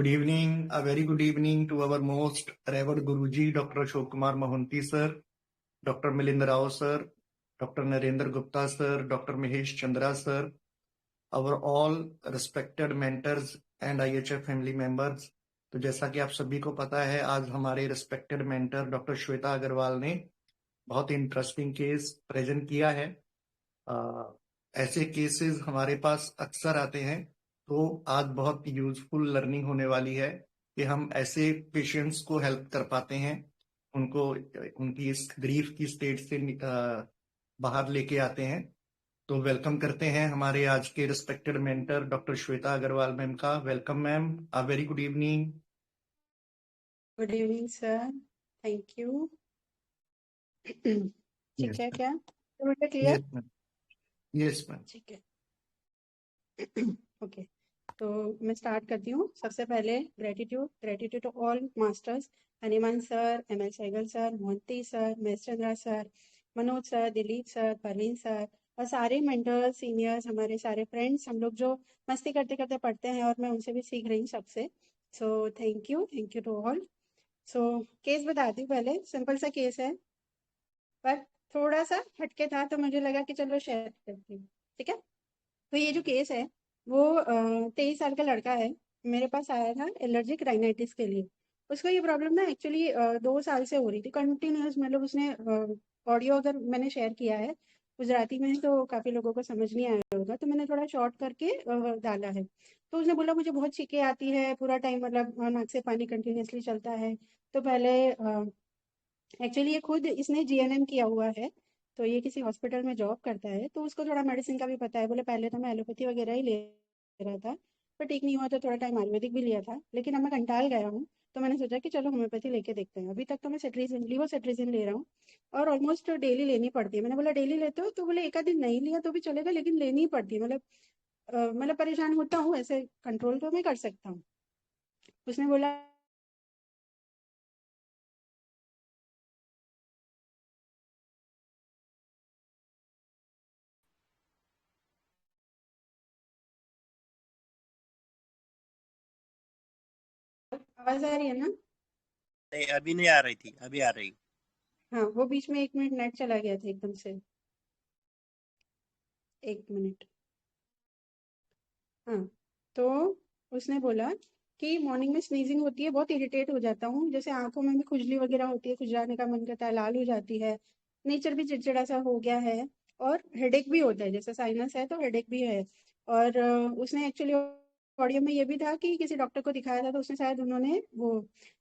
Good evening, a very good evening to our most revered Guruji, Dr. Ashok Kumar Mohanty sir, Dr. Milind Rao sir, Dr. Narendra Gupta sir, Dr. Mahesh Chandra sir, our all respected mentors and IHF family members. तो जैसा कि आप सभी को पता है, आज हमारे respected mentor doctor Shweta Agarwal ने बहुत इंटरेस्टिंग केस प्रेजेंट किया है। ऐसे केसेस हमारे पास अक्सर आते हैं, तो आज बहुत यूजफुल लर्निंग होने वाली है कि हम ऐसे पेशेंट्स को हेल्प कर पाते हैं, उनको उनकी इस ग्रीफ की स्टेट से बाहर लेके आते हैं। तो वेलकम करते हैं हमारे आज के respected mentor doctor Shweta Agarwal ma'am का। Welcome ma'am, a very good evening. Good evening sir, thank you. ठीक है क्या बेटा? क्लियर? Yes ma'am. ठीक है। ओके, तो मैं स्टार्ट करती हूँ। सबसे पहले gratitude to all masters, Hahnemann sir, ML Sehgal sir, Mohanty sir, Mahesh Chandra sir, Manoj sir, Dilip sir, Parveen sir और सारे मेंटर्स, सीनियर्स, हमारे सारे फ्रेंड्स, हम लोग जो मस्ती करते करते पढ़ते हैं और मैं उनसे भी सीख रही हूँ सबसे। So thank you to all. So case बताती हूँ। पहले सिंपल सा केस है, पर थोड़ा सा हटके था, तो मुझे लगा कि चलो शेयर करती हूँ। ठीक है, तो ये जो केस है वो 23 साल का लड़का है, मेरे पास आया था एलर्जिक राइनाइटिस के लिए। उसको ये प्रॉब्लम ना एक्चुअली 2 साल से हो रही थी कंटिन्यूस। मतलब उसने ऑडियो अगर मैंने शेयर किया है गुजराती में तो काफ़ी लोगों को समझ नहीं आया होगा, तो मैंने थोड़ा शॉर्ट करके डाला है। तो उसने बोला मुझे बहुत छींकें आती है पूरा टाइम, मतलब नाक से पानी कंटिन्यूसली चलता है। तो पहले एक्चुअली ये खुद इसने जीएनएम किया हुआ है, तो ये किसी हॉस्पिटल में जॉब करता है, तो उसको थोड़ा मेडिसिन का भी पता है। बोले पहले तो मैं एलोपैथी वगैरह ही ले रहा था, पर ठीक नहीं हुआ तो थोड़ा टाइम आयुर्वेदिक भी लिया था, लेकिन अब मैं कंटाल गया हूँ, तो मैंने सोचा कि चलो होम्योपैथी लेके देखते हैं। अभी तक तो मैं सेट्रिजिन, लीवोसेट्रिजिन ले रहा हूँ और ऑलमोस्ट डेली लेनी पड़ती है। मैंने बोला डेली लेते हो? तो बोले एक आध दिन नहीं लिया तो भी चलेगा, लेकिन लेनी ही पड़ती है। मतलब परेशान होता हूँ, ऐसे कंट्रोल तो मैं कर सकता हूँ। उसने बोला आवाज आ रही है ना? नहीं, अभी नहीं आ रही थी, अभी आ रही। हाँ, वो बीच में 1 मिनट नेट चला गया था एकदम से। 1 मिनट। हाँ, तो उसने बोला कि मॉर्निंग में स्नीजिंग होती है, बहुत इरिटेट हो जाता हूँ, जैसे आंखों में भी खुजली वगैरह होती है, खुजलाने का मन करता है, लाल हो जाती है, नेचर भी चिड़चिड़ा सा हो गया है, और हेडेक भी होता है, जैसे साइनस है तो हेडेक भी है। और उसने एक्चुअली ऑडियो में ये भी था कि किसी डॉक्टर को दिखाया था, तो उसने शायद उन्होंने वो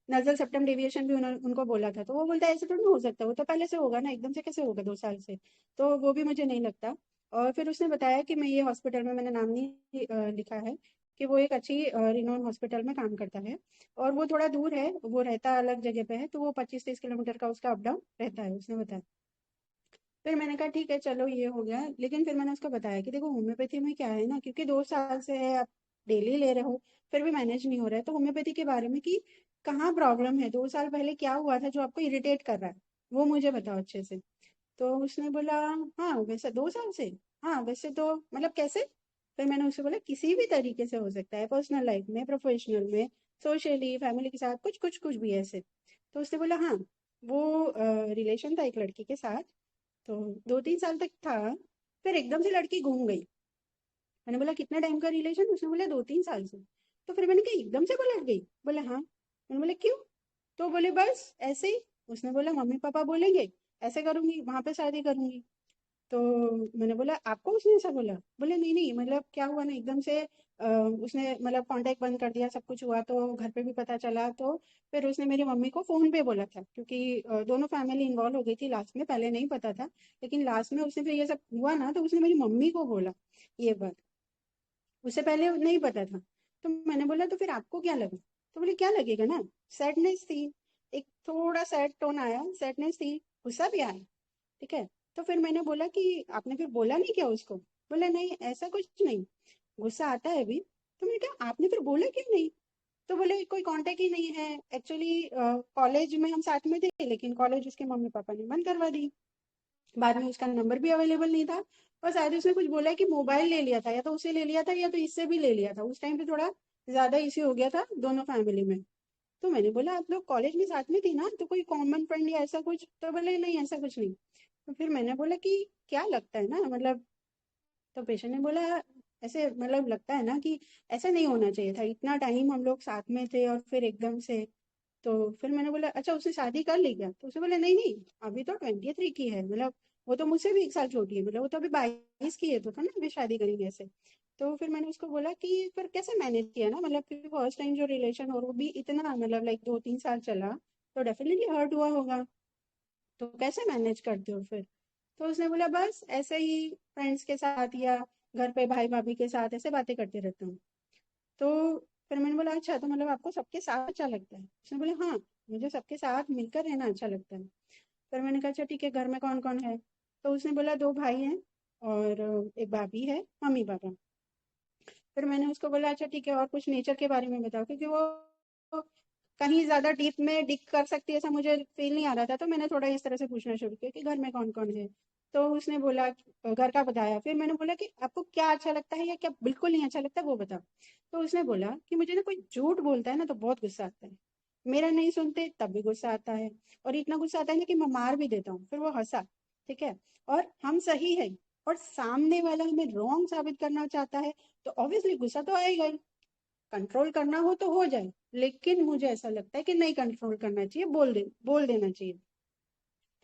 नजल सेप्टम डेविएशन भी उनको बोला था। तो वो बोलता है ऐसे तो नहीं हो सकता, वो तो पहले से होगा ना, एकदम से कैसे होगा 2 साल से? तो वो भी मुझे नहीं लगता। और फिर उसने बताया कि मैं ये हॉस्पिटल में, मैंने नाम नहीं लिखा है, कि वो एक अच्छी रिनोन हॉस्पिटल में काम करता है, और वो थोड़ा दूर है, वो रहता अलग जगह पे है, तो वो 25-30 किलोमीटर का उसका अप डाउन रहता है, उसने बताया। फिर मैंने कहा ठीक है चलो ये हो गया, लेकिन फिर मैंने उसको बताया कि देखो होम्योपैथी में क्या है ना, क्योंकि 2 साल से है, आप डेली ले रहे हो, फिर भी मैनेज नहीं हो रहा है, तो होम्योपैथी के बारे में कि कहाँ प्रॉब्लम है, 2 साल पहले क्या हुआ था जो आपको इरिटेट कर रहा है, वो मुझे बताओ अच्छे से। तो उसने बोला हाँ वैसे 2 साल से, हाँ वैसे तो मतलब कैसे? फिर मैंने उससे बोला किसी भी तरीके से हो सकता है, पर्सनल लाइफ में, प्रोफेशनल में, सोशली, फैमिली के साथ, कुछ कुछ कुछ भी ऐसे। तो उसने बोला हाँ, वो रिलेशन था एक लड़की के साथ, तो 2-3 साल तक था, फिर एकदम से लड़की घूम गई। मैंने बोला कितने टाइम का रिलेशन? उसने बोला 2-3 साल से। तो फिर मैंने कहा एकदम से वो लड़ गई? बोले हाँ। मैंने बोला क्यों? तो बोले बस ऐसे ही। उसने बोला मम्मी पापा बोलेंगे ऐसे करूंगी, वहां पे शादी करूंगी। तो मैंने बोला आपको उसने ऐसा बोला? बोले नहीं नहीं, मतलब क्या हुआ ना, एकदम से उसने मतलब कांटेक्ट बंद कर दिया, सब कुछ हुआ, तो घर पे भी पता चला, तो फिर उसने मेरी मम्मी को फोन पे बोला था, क्योंकि दोनों फैमिली इन्वॉल्व हो गई थी लास्ट में, पहले नहीं पता था, लेकिन लास्ट में उसने फिर ये सब हुआ ना, तो उसने मेरी मम्मी को बोला ये बात, उससे पहले नहीं पता था। तो मैंने बोला तो फिर आपको क्या लगा? तो बोले क्या लगेगा ना, सैडनेस थी, एक थोड़ा सैड टोन आया, सैडनेस थी, गुस्सा भी आया। ठीक है, तो फिर मैंने बोला कि आपने फिर बोला नहीं क्या उसको? बोला नहीं ऐसा कुछ नहीं, गुस्सा आता है अभी। तो मैंने कहा आपने फिर बोला क्यों नहीं? तो बोले कोई कांटेक्ट ही नहीं है, एक्चुअली कॉलेज में हम साथ में थे, लेकिन कॉलेज उसके मम्मी पापा ने बंद करवा दी, बाद में उसका नंबर भी अवेलेबल नहीं था, और शायद उसने कुछ बोला कि मोबाइल ले लिया था, या तो उसे ले लिया था या तो इससे भी ले लिया था, उस टाइम पे थोड़ा ज्यादा इश्यू हो गया था दोनों फैमिली में। तो मैंने बोला आप लोग कॉलेज में साथ में थी ना, तो कोई कॉमन फ्रेंड या ऐसा कुछ? तो बोले नहीं ऐसा कुछ नहीं। तो फिर मैंने बोला कि क्या लगता है ना, मतलब तो पेशेंट ने बोला ऐसे मतलब लगता है ना कि ऐसा नहीं होना चाहिए था, इतना टाइम हम लोग साथ में थे और फिर एकदम से। तो फिर मैंने बोला अच्छा उसने शादी कर ली क्या? तो उसे बोला नहीं नहीं, अभी तो 23 की है, मतलब वो तो मुझसे भी 1 साल छोटी है, मतलब वो तो अभी 22 की है, तो था ना अभी शादी करेंगे ऐसे। तो फिर मैंने उसको बोला कि फिर कैसे मैनेज किया ना, मतलब क्योंकि फर्स्ट टाइम जो रिलेशन और वो भी इतना मतलब लाइक 2-3 साल चला, तो डेफिनेटली हर्ट हुआ होगा, तो कैसे मैनेज करते हो फिर? तो उसने बोला बस ऐसे ही फ्रेंड्स के साथ या घर पे भाई भाभी के साथ ऐसे बातें करते रहता हूँ। तो फिर मैंने बोला अच्छा तो मतलब आपको सबके साथ अच्छा लगता है? उसने बोला हाँ, मुझे सबके साथ मिलकर रहना अच्छा लगता है। फिर मैंने कहा अच्छा ठीक है, घर में कौन कौन है? तो उसने बोला 2 भाई हैं और एक भाभी है, मम्मी पापा। फिर मैंने उसको बोला अच्छा ठीक है, और कुछ नेचर के बारे में बताओ, क्योंकि वो कहीं ज्यादा डीप में डिग कर सकती है ऐसा मुझे फील नहीं आ रहा था, तो मैंने थोड़ा इस तरह से पूछना शुरू किया कि घर में कौन कौन है। तो उसने बोला घर का बताया। फिर मैंने बोला कि आपको क्या अच्छा लगता है या क्या बिल्कुल नहीं अच्छा लगता वो बताओ। तो उसने बोला कि मुझे ना कोई झूठ बोलता है ना तो बहुत गुस्सा आता है, मेरा नहीं सुनते तब भी गुस्सा आता है, और इतना गुस्सा आता है ना कि मैं मार भी देता हूँ। फिर वो हंसा, ठीक है, और हम सही है और सामने वाला हमें रॉन्ग साबित करना चाहता है, तो ऑब्वियसली गुस्सा तो आएगा ही। कंट्रोल करना हो तो हो जाए, लेकिन मुझे ऐसा लगता है कि नहीं कंट्रोल करना चाहिए, बोल देना चाहिए।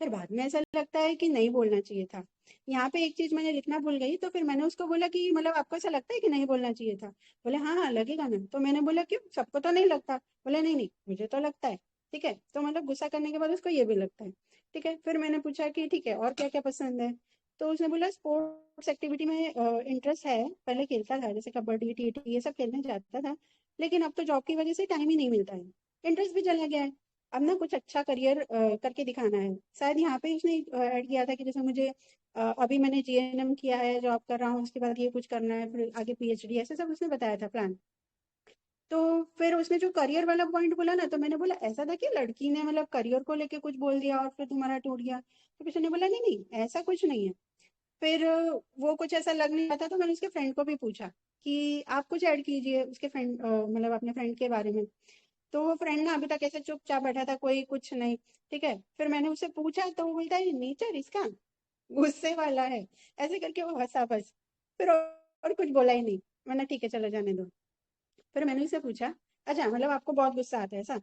फिर बाद में ऐसा लगता है कि नहीं बोलना चाहिए था। यहाँ पे एक चीज मैंने लिखना भूल गई, तो फिर मैंने उसको बोला कि मतलब आपको ऐसा लगता है कि नहीं बोलना चाहिए था? बोले हाँ हाँ लगेगा ना। तो मैंने बोला क्यों, सबको तो नहीं लगता? बोले नहीं नहीं मुझे तो लगता है। ठीक है, तो मतलब गुस्सा करने के बाद उसको ये भी लगता है। ठीक है, फिर मैंने पूछा कि ठीक है और क्या क्या पसंद है? तो उसने बोला स्पोर्ट्स एक्टिविटी में इंटरेस्ट है, पहले खेलता था जैसे कबड्डी टीटी ये सब खेलने जाता था, लेकिन अब तो जॉब की वजह से टाइम ही नहीं मिलता है, इंटरेस्ट भी चला गया है। अब ना कुछ अच्छा करियर करके दिखाना है। शायद यहाँ पे उसने ऐड किया था कि जैसे मुझे अभी मैंने जीएनएम किया है, जॉब कर रहा हूँ, उसके बाद ये कुछ करना है, फिर आगे पीएचडी, ऐसे सब उसने बताया था प्लान। तो फिर उसने जो करियर वाला पॉइंट बोला ना, तो मैंने बोला ऐसा था कि लड़की ने मतलब करियर को लेके कुछ बोल दिया और फिर तुम्हारा टूट गया? तो किसी ने बोला नहीं नहीं ऐसा कुछ नहीं है। फिर वो कुछ ऐसा लग नहीं रहा था, तो मैंने उसके फ्रेंड को भी पूछा कि आप कुछ ऐड कीजिए उसके फ्रेंड मतलब अपने फ्रेंड के बारे में। तो वो फ्रेंड ना अभी तक ऐसे चुपचाप बैठा था, कोई कुछ नहीं। ठीक है, फिर मैंने उससे पूछा तो वो बोलता है नेचर इसका गुस्से वाला है, ऐसे करके वो हंसा बस। फिर और कुछ बोला ही नहीं। मैंने ठीक है चलो जाने दो। फिर मैंने उससे पूछा अच्छा मतलब आपको बहुत गुस्सा आता है ऐसा?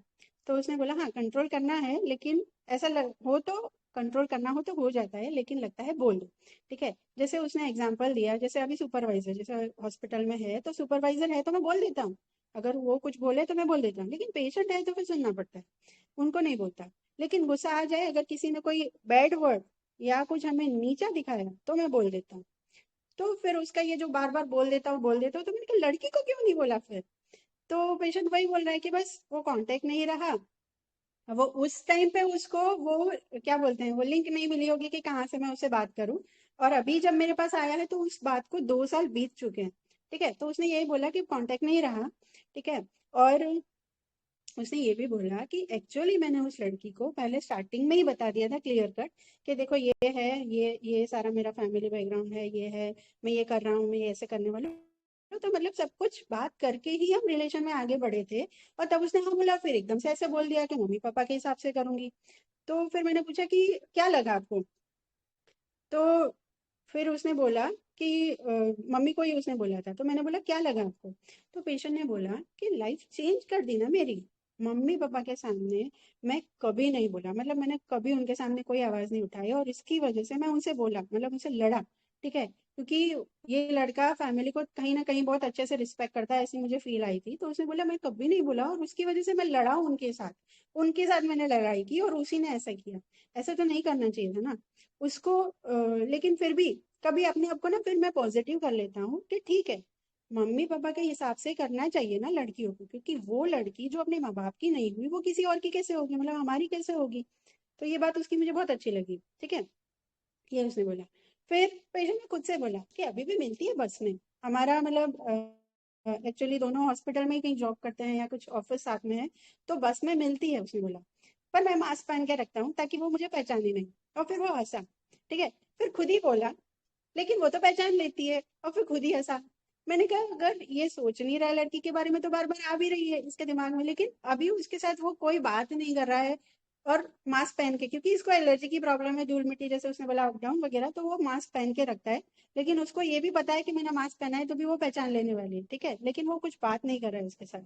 तो उसने बोला हाँ कंट्रोल करना है, लेकिन ऐसा हो तो कंट्रोल करना हो तो हो जाता है, लेकिन लगता है बोल दो। ठीक है, जैसे उसने एग्जांपल दिया, जैसे अभी सुपरवाइजर जैसे हॉस्पिटल में है, तो सुपरवाइजर है तो मैं बोल देता हूँ, अगर वो कुछ बोले तो मैं बोल देता हूँ, लेकिन पेशेंट है तो फिर सुनना पड़ता है, उनको नहीं बोलता। लेकिन गुस्सा आ जाए अगर किसी ने कोई बैड वर्ड या कुछ हमें नीचा दिखाया तो मैं बोल देता हूँ। तो फिर उसका ये जो बार बार बोल देता हूँ, तो मैंने कहा लड़की को क्यों नहीं बोला फिर? तो पेशेंट वही बोल रहा है कि बस वो कांटेक्ट नहीं रहा, वो उस टाइम पे उसको वो क्या बोलते हैं वो लिंक नहीं मिली होगी कि कहाँ से मैं उससे बात करूं, और अभी जब मेरे पास आया है तो उस बात को 2 साल बीत चुके हैं। ठीक है, तो उसने यही बोला कि कांटेक्ट नहीं रहा। ठीक है, और उसने ये भी बोला कि एक्चुअली मैंने उस लड़की को पहले स्टार्टिंग में ही बता दिया था क्लियर कट कि देखो ये है, ये सारा मेरा फैमिली बैकग्राउंड है, ये है, मैं ये कर रहा हूँ, मैं ये ऐसे करने वाला हूँ। तो मतलब सब कुछ बात करके ही हम रिलेशन में आगे बढ़े थे, और तब उसने हाँ बोला, फिर एकदम से ऐसे बोल दिया कि मम्मी पापा के हिसाब से करूंगी। तो फिर मैंने पूछा कि क्या लगा आपको? तो फिर उसने बोला कि मम्मी को ही उसने बोला था। तो मैंने बोला क्या लगा आपको? तो पेशेंट ने बोला कि लाइफ चेंज कर दी ना मेरी, मम्मी पापा के सामने मैं कभी नहीं बोला, मतलब मैंने कभी उनके सामने कोई आवाज नहीं उठाई, और इसकी वजह से मैं उनसे बोला, मतलब उनसे लड़ा। ठीक है, क्योंकि ये लड़का फैमिली को कहीं ना कहीं बहुत अच्छे से रिस्पेक्ट करता है, ऐसी मुझे फील आई थी। तो उसने बोला मैं कभी नहीं बोला, और उसकी वजह से मैं लड़ा उनके साथ मैंने लड़ाई की, और उसी ने ऐसा किया। ऐसा तो नहीं करना चाहिए था ना उसको। लेकिन फिर भी कभी अपने आप को ना फिर मैं पॉजिटिव कर लेता हूँ कि ठीक है, मम्मी पापा के हिसाब से करना चाहिए ना लड़कियों को, क्योंकि वो लड़की जो अपने माँ बाप की नहीं हुई वो किसी और की कैसे होगी, मतलब हमारी कैसे होगी? तो ये बात उसकी मुझे बहुत अच्छी लगी। ठीक है, ये उसने बोला। फिर पेशेंट ने खुद से बोला कि अभी भी मिलती है बस में, हमारा मतलब एक्चुअली दोनों हॉस्पिटल में ही कहीं जॉब करते हैं या कुछ ऑफिस साथ में है, तो बस में मिलती है उसने बोला, पर मैं मास्क पहन के रखता हूँ ताकि वो मुझे पहचाने नहीं। और फिर वो हंसा। ठीक है, फिर खुद ही बोला लेकिन वो तो पहचान लेती है, और फिर खुद ही हंसा। मैंने कहा अगर ये सोच नहीं रहा है लड़की के बारे में तो बार बार आ भी रही है इसके दिमाग में, लेकिन अभी उसके साथ वो कोई बात नहीं कर रहा है। और मास्क पहन के, क्योंकि इसको एलर्जी की प्रॉब्लम है, धूल मिट्टी जैसे उसने बोला अपडाउन वगैरह, तो वो मास्क पहन के रखता है। लेकिन उसको ये भी पता है कि मैंने मास्क पहना है तो भी वो पहचान लेने वाली है, ठीक है, लेकिन वो कुछ बात नहीं कर रहा है उसके साथ।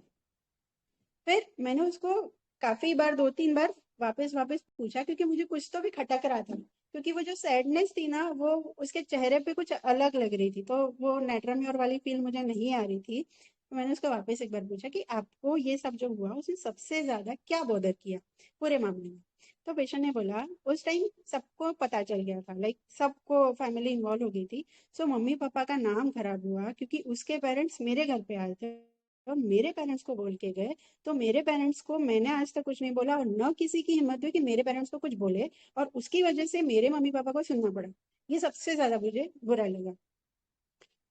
फिर मैंने उसको काफी बार, 2-3 बार वापस वापस पूछा, क्योंकि मुझे कुछ तो भी खटक रहा था, क्योंकि वो जो सैडनेस थी ना वो उसके चेहरे पे कुछ अलग लग रही थी, तो वो नेट्राम्योर वाली फील मुझे नहीं आ रही थी। तो मैंने उसको वापस एक बार पूछा कि आपको ये सब जो हुआ उसने सबसे ज्यादा क्या बॉदर किया पूरे मामले में। तो पेशेंट ने बोला उस टाइम सबको पता चल गया था, लाइक सबको, फैमिली इन्वॉल्व हो गई थी। सो मम्मी पापा का नाम खराब हुआ, क्योंकि उसके पेरेंट्स मेरे घर पे आए थे और मेरे पेरेंट्स को बोल के गए। तो मेरे पेरेंट्स को मैंने आज तक कुछ नहीं बोला और न किसी की हिम्मत हुई कि मेरे पेरेंट्स को कुछ बोले, और उसकी वजह से मेरे मम्मी पापा को सुनना पड़ा। ये सबसे ज्यादा मुझे बुरा लगा।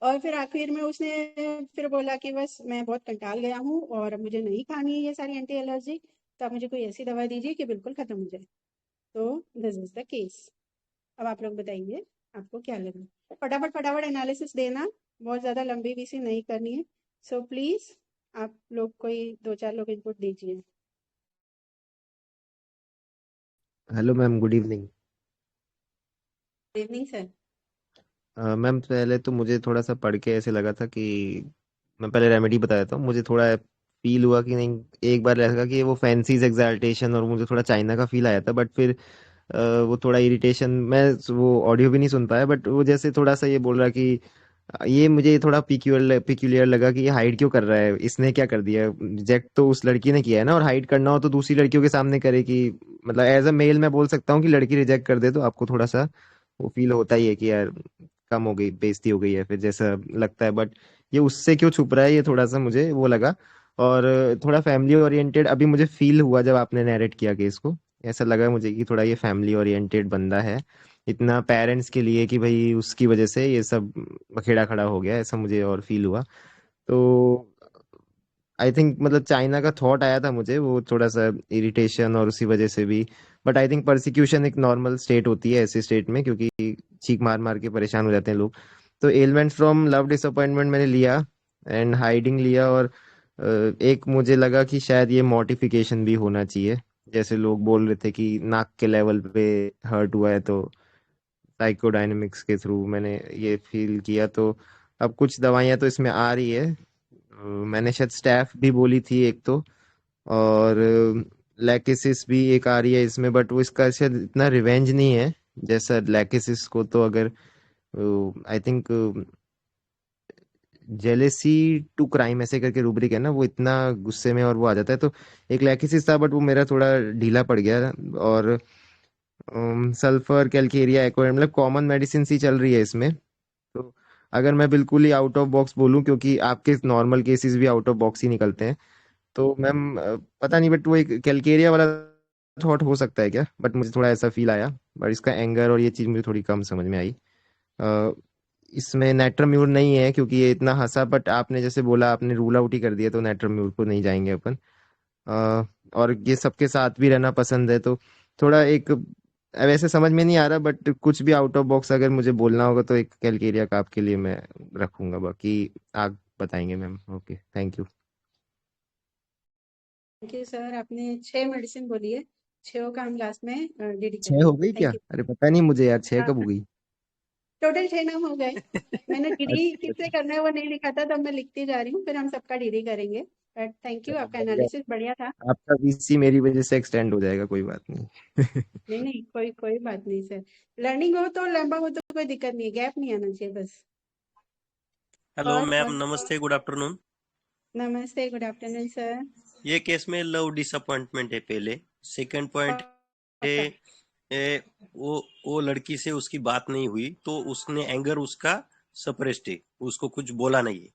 और फिर आखिर में उसने फिर बोला कि बस मैं बहुत कंटाल गया हूँ और अब मुझे नहीं खानी है ये सारी एंटी एलर्जी, तो आप मुझे कोई ऐसी दवा दीजिए कि बिल्कुल खत्म हो जाए। तो दिस इज द केस। अब आप लोग बताइए, आपको क्या लगा? फटाफट फटाफट एनालिसिस देना, बहुत ज्यादा लंबी बीसी नहीं करनी है। सो प्लीज आप लोग कोई 2-4 लोग इनपुट दीजिए। Hello ma'am, good evening. Good evening sir. Ma'am, पहले तो मुझे थोड़ा सा पढ़ के ऐसे लगा था कि मैं पहले रेमेडी बता देता हूँ। मुझे थोड़ा फील हुआ कि नहीं, एक बार लगा कि वो फैंसीज एक्साल्टेशन, और मुझे थोड़ा चाइना का फील आया था। बट फिर वो थोड़ा इरिटेशन, मैं वो ऑडियो भी नहीं सुन पाया, बट वो जैसे थोड़ा सा ये बोल रहा कि ये मुझे थोड़ा पिक्यूलियर लगा कि ये हाइड क्यों कर रहा है, इसने क्या कर दिया। रिजेक्ट तो उस लड़की ने किया है ना, और हाइड करना हो तो दूसरी लड़कियों के सामने करे कि, मतलब एज अ मेल मैं बोल सकता हूँ कि लड़की रिजेक्ट कर दे तो आपको थोड़ा सा वो फील होता ही है कि यार कम हो गई, बेइज्जती हो गई है फिर जैसा लगता है। बट ये उससे क्यों छुप रहा है, ये थोड़ा सा मुझे वो लगा। और थोड़ा फैमिली ओरिएंटेड अभी मुझे फील हुआ जब आपने नैरेट किया केस को। ऐसा लगा मुझे कि थोड़ा ये फैमिली ओरिएंटेड बंदा है, इतना पेरेंट्स के लिए कि भाई उसकी वजह से ये सब बखेड़ा खड़ा हो गया, ऐसा मुझे और फील हुआ। तो आई थिंक, मतलब चाइना का थॉट आया था मुझे, वो थोड़ा सा इरिटेशन और उसी वजह से भी। बट आई थिंक परसिक्यूशन एक नॉर्मल स्टेट होती है ऐसे स्टेट में, क्योंकि चीख मार मार के परेशान हो जाते हैं लोग। तो एलिमेंट फ्रॉम लव डिसअपॉइंटमेंट मैंने लिया, एंड हाइडिंग लिया, और एक मुझे लगा कि शायद ये मॉर्टिफिकेशन भी होना चाहिए। जैसे लोग बोल रहे थे कि नाक के लेवल पे हर्ट हुआ है, तो साइकोडायनेमिक्स के थ्रू मैंने ये फील किया। तो अब कुछ दवाइयाँ तो इसमें आ रही है। मैंने शायद स्टैफ भी बोली थी एक तो, और लैकेसिस भी एक आ रही है इसमें, बट वो इसका शायद इतना रिवेंज नहीं है जैसा लैकेसिस को। तो अगर I think jealousy to crime ऐसे करके रूब्रिक है ना, वो इतना गुस्से में और वो आ जाता है। तो एक लैकेसिस था, बट वो मेरा थोड़ा ढीला पड़ गया। और सल्फर कैल्केरिया एक्वायर, मतलब कॉमन मेडिसिन ही चल रही है इसमें। तो अगर मैं बिल्कुल ही आउट ऑफ बॉक्स बोलूं, क्योंकि आपके नॉर्मल केसेस भी आउट ऑफ बॉक्स ही निकलते हैं, तो मैम पता नहीं, बट वो एक कैलकेरिया वाला थॉट हो सकता है क्या, बट मुझे थोड़ा ऐसा फील आया। बट इसका एंगर और ये चीज़ मुझे थोड़ी कम समझ में आई। अ, इसमें नेट्राम्यूर नहीं है क्योंकि ये इतना हंसा, बट आपने जैसे बोला आपने रूल आउट ही कर दिया, तो नेट्राम्यूर को नहीं जाएंगे अपन। अ, और ये सबके साथ भी रहना पसंद है, तो थोड़ा एक वैसे समझ में नहीं आ रहा, बट कुछ भी आउट ऑफ बॉक्स अगर मुझे बोलना होगा तो एक कैलकेरिया का आपके लिए मैं रखूंगा, बाकी आप बताएंगे ma'am. Okay, thank you. Thank you sir. आपने 6 मेडिसिन बोली है, 6 का हम लास्ट में डीडी छह हो करेंगे। गई क्या? Thank you. अरे पता नहीं मुझे यार, छह हाँ, कब हो गई? टोटल 6 नाम हो गए। मैंने डीडी अच्छा किससे अच्छा। करना है वो नहीं लिखा था, तब मैं लिखती जा रही हूँ, फिर हम सबका डीडी करेंगे। बट थैंक यू, चलो आपका बढ़िया। एनालिसिस बढ़िया था। आपका वीसी मेरी वजह से एक्सटेंड हो जाएगा, कोई बात नहीं। नहीं नहीं, कोई कोई बात नहीं सर। लर्निंग हो तो लंबा हो तो कोई दिक्कत नहीं है, गैप नहीं आना चाहिए बस। हेलो मैम, और नमस्ते, गुड आफ्टरनून। नमस्ते, गुड आफ्टरनून सर। ये केस में लव डिसअपॉइंटमेंट है पहले। सेकंड पॉइंट है, पक्का। ए, वो लड़की से उसकी बात नहीं हुई तो उसने एंगर उसका सप्रेस्ड है, उसको कुछ बोला नहीं है।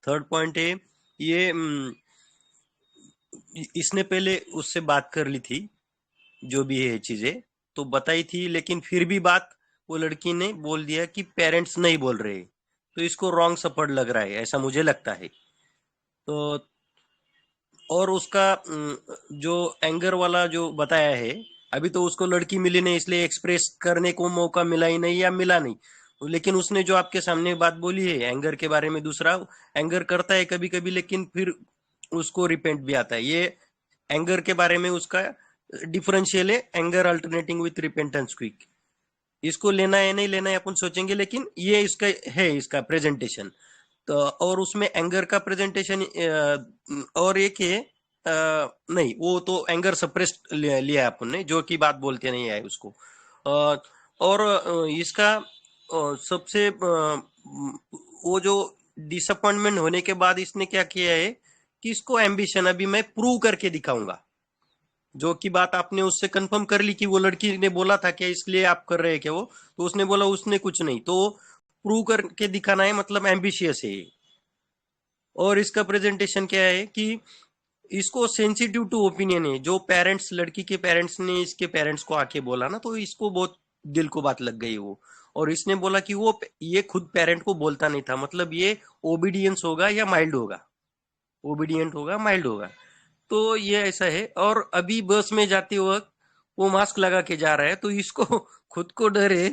थर्ड पॉइंट है, ये इसने पहले उससे बात कर ली थी, जो भी है चीजें तो बताई थी, लेकिन फिर भी बात वो लड़की ने बोल दिया कि पेरेंट्स नहीं बोल रहे, तो इसको रॉन्ग सपोर्ट लग रहा है, ऐसा मुझे लगता है। तो और उसका जो एंगर वाला जो बताया है, अभी तो उसको लड़की मिली नहीं, इसलिए एक्सप्रेस करने को मौका मिला ही नहीं या मिला नहीं। लेकिन उसने जो आपके सामने बात बोली है एंगर के बारे में, दूसरा एंगर करता है कभी कभी, लेकिन फिर उसको रिपेंट भी आता है। ये एंगर के बारे में उसका डिफरेंशियल है, anger alternating with repentance quick. इसको लेना है नहीं लेना है अपन सोचेंगे, लेकिन ये इसका है, इसका प्रेजेंटेशन। तो और उसमें एंगर का प्रेजेंटेशन और एक है नहीं, वो तो एंगर सप्रेस्ड लिया है अपन ने, जो की बात बोलते नहीं है उसको। और इसका सबसे वो जो डिसअपॉइंटमेंट होने के बाद इसने क्या किया है कि इसको एम्बिशन अभी मैं प्रूव करके दिखाऊंगा। जो की बात आपने उससे कंफर्म कर ली कि वो लड़की ने बोला था क्या इसलिए आप कर रहे हैं क्या, वो तो उसने बोला उसने कुछ नहीं, तो प्रूव करके दिखाना है, मतलब एम्बिशियस है ये। और इसका प्रेजेंटेशन क्या है कि इसको सेंसिटिव टू ओपिनियन है। जो पेरेंट्स, लड़की के पेरेंट्स ने इसके पेरेंट्स को आके बोला ना, तो इसको बहुत दिल को बात लग गई वो। और इसने बोला कि वो ये खुद पेरेंट को बोलता नहीं था, मतलब ये ओबीडियंस होगा या माइल्ड होगा, ओबीडियंट होगा माइल्ड होगा। तो ये ऐसा है। और अभी बस में जाते वक्त वो मास्क लगा के जा रहा है, तो इसको खुद को डर है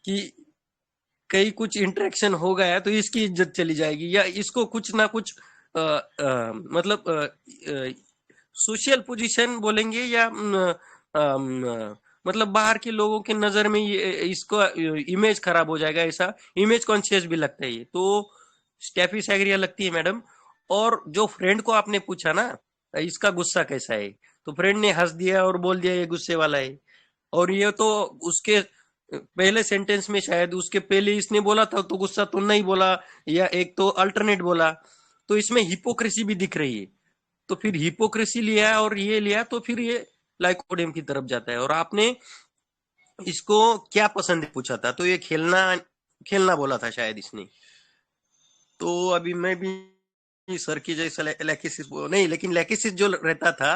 कि कहीं कुछ इंटरेक्शन हो गया तो इसकी इज्जत चली जाएगी, या इसको कुछ ना कुछ मतलब सोशल पोजीशन बोलेंगे, या मतलब बाहर के लोगों के नजर में ये इसको इमेज खराब हो जाएगा, ऐसा इमेज कॉन्शियस भी लगता है ये। तो स्टेफी सैग्रिया लगती है मैडम। और जो फ्रेंड को आपने पूछा ना इसका गुस्सा कैसा है, तो फ्रेंड ने हंस दिया और बोल दिया ये गुस्से वाला है। और ये तो उसके पहले सेंटेंस में शायद उसके पहले इसने बोला था तो गुस्सा तो नहीं बोला, या एक तो अल्टरनेट बोला, तो इसमें हिपोक्रेसी भी दिख रही है। तो फिर हिपोक्रेसी लिया और ये लिया, तो फिर ये लाइकोडियम की तरफ जाता है। और आपने इसको क्या पसंद है पूछा था, तो ये खेलना खेलना बोला था शायद इसने। तो अभी मैं भी सर की जैसा लैकिसिस नहीं, लेकिन लैकिसिस जो रहता था,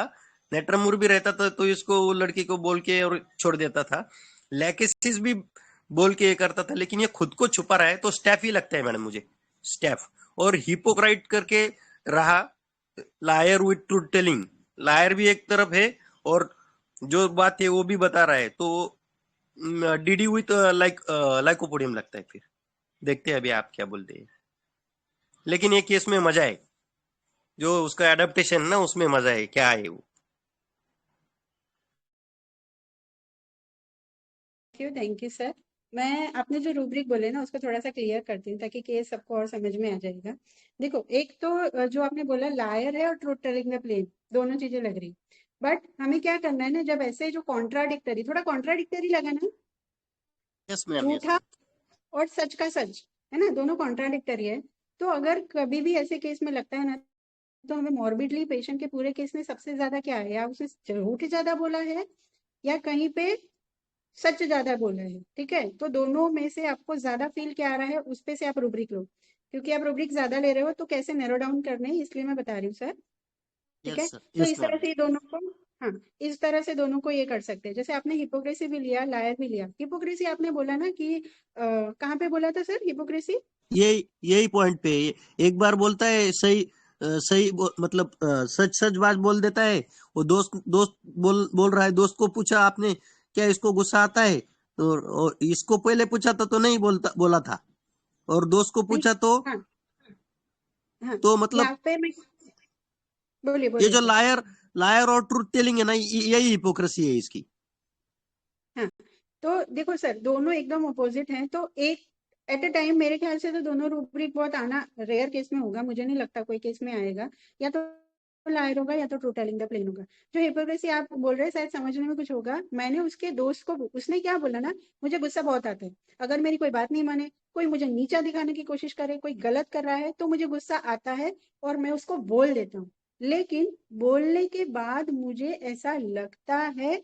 नेट्रमूर भी रहता था, तो इसको वो लड़की को बोल के और छोड़ देता था। लैकिसिस भी बोल के ये करता था, लेकिन ये खुद को छुपा रहा है, तो स्टैफ ही लगता है मैडम मुझे, स्टैफ। और हिपोक्राइट करके रहा, liar with truth telling, liar भी एक तरफ है और जो बात है वो भी बता रहा है, तो डीडी विथ लाइकोपोडियम लगता है। फिर देखते हैं अभी आप क्या बोलते हैं। लेकिन ये केस में मजा है, जो उसका एडेप्टेशन ना उसमें मजा है, क्या है वो। Thank you sir. मैं आपने जो रूब्रिक बोले ना उसको थोड़ा सा क्लियर करती हूँ ताकि केस सबको और समझ में आ जाएगा। देखो, एक तो जो आपने बोला लायर है और ट्रूथ टेलिंग द प्लेन, दोनों चीजें लग रही। बट हमें क्या करना है ना, जब ऐसे जो कॉन्ट्राडिक्टरी, थोड़ा कॉन्ट्राडिक्टरी लगा ना, यस मैम, यस झूठा मैम। और सच का सच है ना, दोनों कॉन्ट्राडिक्टरी है। तो अगर कभी भी ऐसे केस में लगता है ना, तो हमें मॉर्बिडली पेशेंट के पूरे केस में सबसे ज्यादा क्या है, या उसने झूठ ज्यादा बोला है या कहीं पे सच ज्यादा बोला है। ठीक है, तो दोनों में से आपको ज्यादा फील क्या आ रहा है उस पे से आप रूब्रिक लो, क्योंकि आप रूब्रिक ज्यादा ले रहे हो तो कैसे नैरो डाउन करने हैं इसलिए मैं बता रही हूँ सर। ठीक है, यस सर, तो यस इस तरह मैम। से दोनों को, हाँ, इस तरह से दोनों को ये कर सकते हैं। जैसे आपने हिपोक्रेसी भी लिया, लायर भी लिया। हिपोक्रेसी आपने बोला ना कि कहाँ पे बोला था सर हिपोक्रेसी? यही यही पॉइंट पे एक बार बोलता है सही, मतलब सच सच बात बोल देता है। वो दोस्त दोस्त बोल रहा है, दोस्त को पूछा आपने क्या इसको गुस्सा आता है, तो और इसको पहले पूछा था तो नहीं बोला था, और दोस्त को नहीं, पूछा तो हाँ हाँ, मतलब यहाँ पे मैं, बोलिए ये बोलिए जो सर। लायर लायर और ट्रूथ टेलिंग है ना, यही हिपोक्रेसी है इसकी। हाँ, तो देखो सर, दोनों एकदम अपोजिट हैं, तो एक एट अ टाइम मेरे ख्याल से तो दोनों रूब्रिक बहुत आना रेयर केस में होगा, मुझे नहीं लगता कोई केस में आएगा। या तो लायर होगा या तो ट्रू टेलिंग द प्लेन होगा। जो हिपोक्रेसी आप बोल रहे हैं शायद समझने में कुछ होगा। मैंने उसके दोस्त को, उसने क्या बोला ना, मुझे गुस्सा बहुत आता है, अगर मेरी कोई बात नहीं माने, कोई मुझे नीचा दिखाने की कोशिश करे, कोई गलत कर रहा है तो मुझे गुस्सा आता है और मैं उसको बोल देता हूँ। लेकिन बोलने के बाद मुझे ऐसा लगता है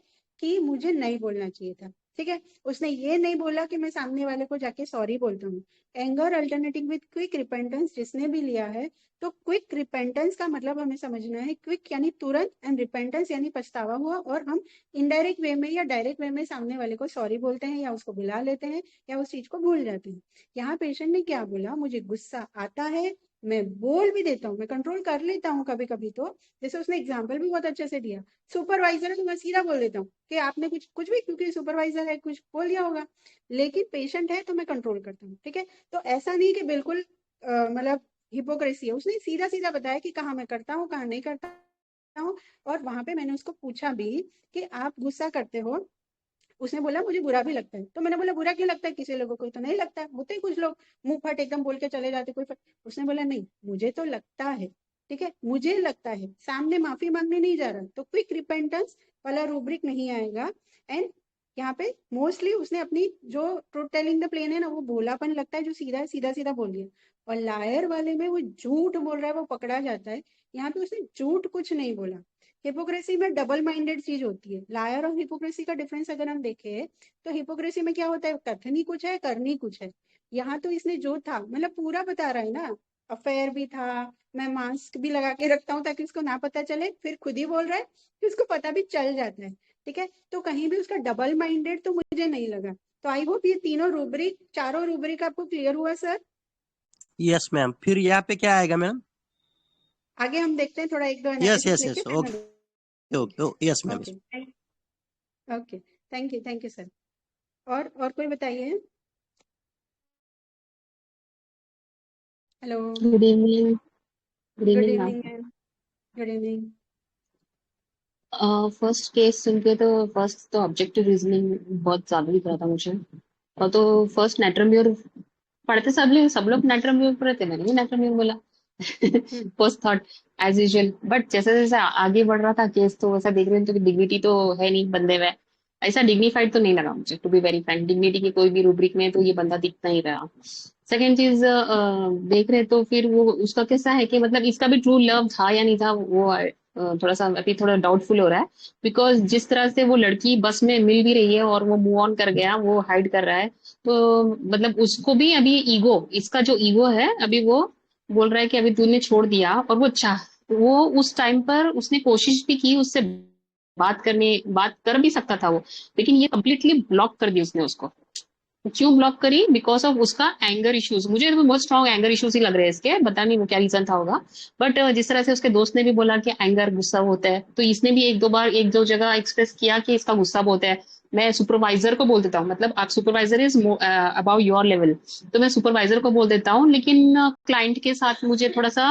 कि मुझे नहीं बोलना चाहिए था। ठीक है, उसने ये नहीं बोला कि मैं सामने वाले को जाके सॉरी बोलता हूँ। Anger alternating with quick repentance जिसने भी लिया है, तो क्विक रिपेंटेंस का मतलब हमें समझना है, क्विक यानी तुरंत एंड रिपेंटेंस यानी पछतावा हुआ, और हम इनडायरेक्ट वे में या डायरेक्ट वे में सामने वाले को सॉरी बोलते हैं या उसको बुला लेते हैं या उस चीज को भूल जाते हैं। यहाँ पेशेंट ने क्या बोला, मुझे गुस्सा आता है, मैं बोल भी देता हूँ, मैं कंट्रोल कर लेता हूँ कभी कभी। तो जैसे उसने एग्जाम्पल भी बहुत अच्छे से दिया, सुपरवाइजर है तो मैं सीधा बोल देता हूँ कि आपने कुछ कुछ भी, क्योंकि सुपरवाइजर है कुछ बोल दिया होगा। लेकिन पेशेंट है तो मैं कंट्रोल करता हूँ, ठीक है। तो ऐसा नहीं कि बिल्कुल मतलब हिपोक्रेसी है, उसने सीधा सीधा बताया कि कहाँ मैं करता हूँ कहाँ नहीं करता हूँ। और वहां पे मैंने उसको पूछा भी कि आप गुस्सा करते हो, उसने बोला मुझे बुरा भी लगता है। तो मैंने बोला बुरा क्यों लगता है, किसी लोगों को तो नहीं लगता है, होते ही कुछ लोग मुंह फट एकदम बोल के चले जाते, कोई उसने बोला नहीं मुझे तो लगता है, ठीक है, मुझे लगता है। सामने माफी मांगने नहीं जा रहा, तो क्विक रिपेंटेंस वाला रूब्रिक नहीं आएगा। एंड यहाँ पे मोस्टली उसने अपनी जो ट्रूथ टेलिंग द प्लेन है ना, वो भोलापन लगता है, जो सीधा है सीधा सीधा बोल दिया। और लायर वाले में वो झूठ बोल रहा है, वो पकड़ा जाता है। यहाँ पे उसने झूठ कुछ नहीं बोला। हिपोक्रेसी में डबल माइंडेड चीज होती है। लायर और हिपोक्रेसी का डिफरेंस अगर हम देखें, तो हिपोक्रेसी में क्या होता है, कथनी कुछ है करनी कुछ है। यहाँ तो इसने जो था मतलब पूरा बता रहा है ना, अफेयर भी था, मैं मास्क भी लगा के रखता हूँ ताकि उसको ना पता चले, फिर खुद ही बोल रहा है कि उसको पता भी चल जाता है, ठीक है। तो कहीं भी उसका डबल माइंडेड तो मुझे नहीं लगा। तो आई होप ये तीनों रूब्रिक, चारों रूब्रिक आपको क्लियर हुआ सर। यस मैम, फिर यहाँ पे क्या आएगा मैम? आगे हम देखते हैं, थोड़ा एक दो यस एनालिसिस यस लेके यस, फिर मैं okay okay, yes ma'am. Okay okay, thank you sir. और कोई बताइए। Hello. Good evening. Good good evening evening ma'am. Ma'am. Good evening. First case सुन के तो फर्स्ट तो ऑब्जेक्टिव रीजनिंग बहुत ज्यादा दिख रहा था मुझे। और तो फर्स्ट नेट्रम्यूर पढ़ते सब लोग नेट्रम्यूर पढ़ते, मैंने भी नेट्रम्यूर बोला। First thought as usual, but जैसे जैसे आगे बढ़ रहा था केस, तो वैसा देख रहे हैं तो डिग्निटी तो है नहीं बंदे में। ऐसा डिग्निफाइड तो नहीं लगा मुझे, to be very frank. Dignity की कोई भी रूब्रिक में तो ये बंदा दिख नहीं रहा। सेकेंड चीज देख रहे तो फिर वो उसका कैसा है कि मतलब इसका भी ट्रू लव था या नहीं था, वो थोड़ा सा अभी थोड़ा डाउटफुल हो रहा है। बिकॉज जिस तरह से वो लड़की बस में मिल भी रही है और वो मूव ऑन कर गया, वो हाइड कर रहा है, तो मतलब उसको भी अभी ईगो, इसका जो ईगो है अभी वो बोल रहा है कि अभी तूने छोड़ दिया। और वो उस टाइम पर उसने कोशिश भी की उससे बात कर भी सकता था वो, लेकिन ये कम्प्लीटली ब्लॉक कर दी उसने उसको। क्यों ब्लॉक करी? बिकॉज ऑफ उसका एंगर इश्यूज। मुझे तो बहुत स्ट्रॉन्ग एंगर इश्यूज ही लग रहे हैं इसके, पता नहीं वो क्या रीजन था होगा। बट जिस तरह से उसके दोस्त ने भी बोला कि एंगर गुस्सा होता है, तो इसने भी एक दो जगह एक्सप्रेस किया कि इसका गुस्सा बहुत है। मैं सुपरवाइजर को बोल देता हूँ, मतलब आप supervisor is about your level, तो मैं सुपरवाइजर को बोल देता हूँ, लेकिन क्लाइंट के साथ मुझे थोड़ा सा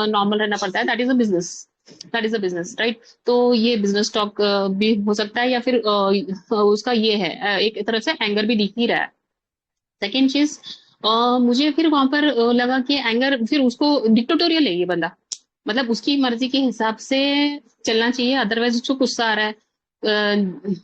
नॉर्मल रहना पड़ता है। That is a business right. तो ये बिजनेस टॉक भी हो सकता है, या फिर उसका ये है एक तरफ से एंगर भी दिख ही रहा है। सेकेंड चीज, मुझे फिर वहां पर लगा कि एंगर, फिर उसको डिक्टेटोरियल है ये बंदा, मतलब उसकी मर्जी के हिसाब से चलना चाहिए, अदरवाइज उसको गुस्सा आ रहा है।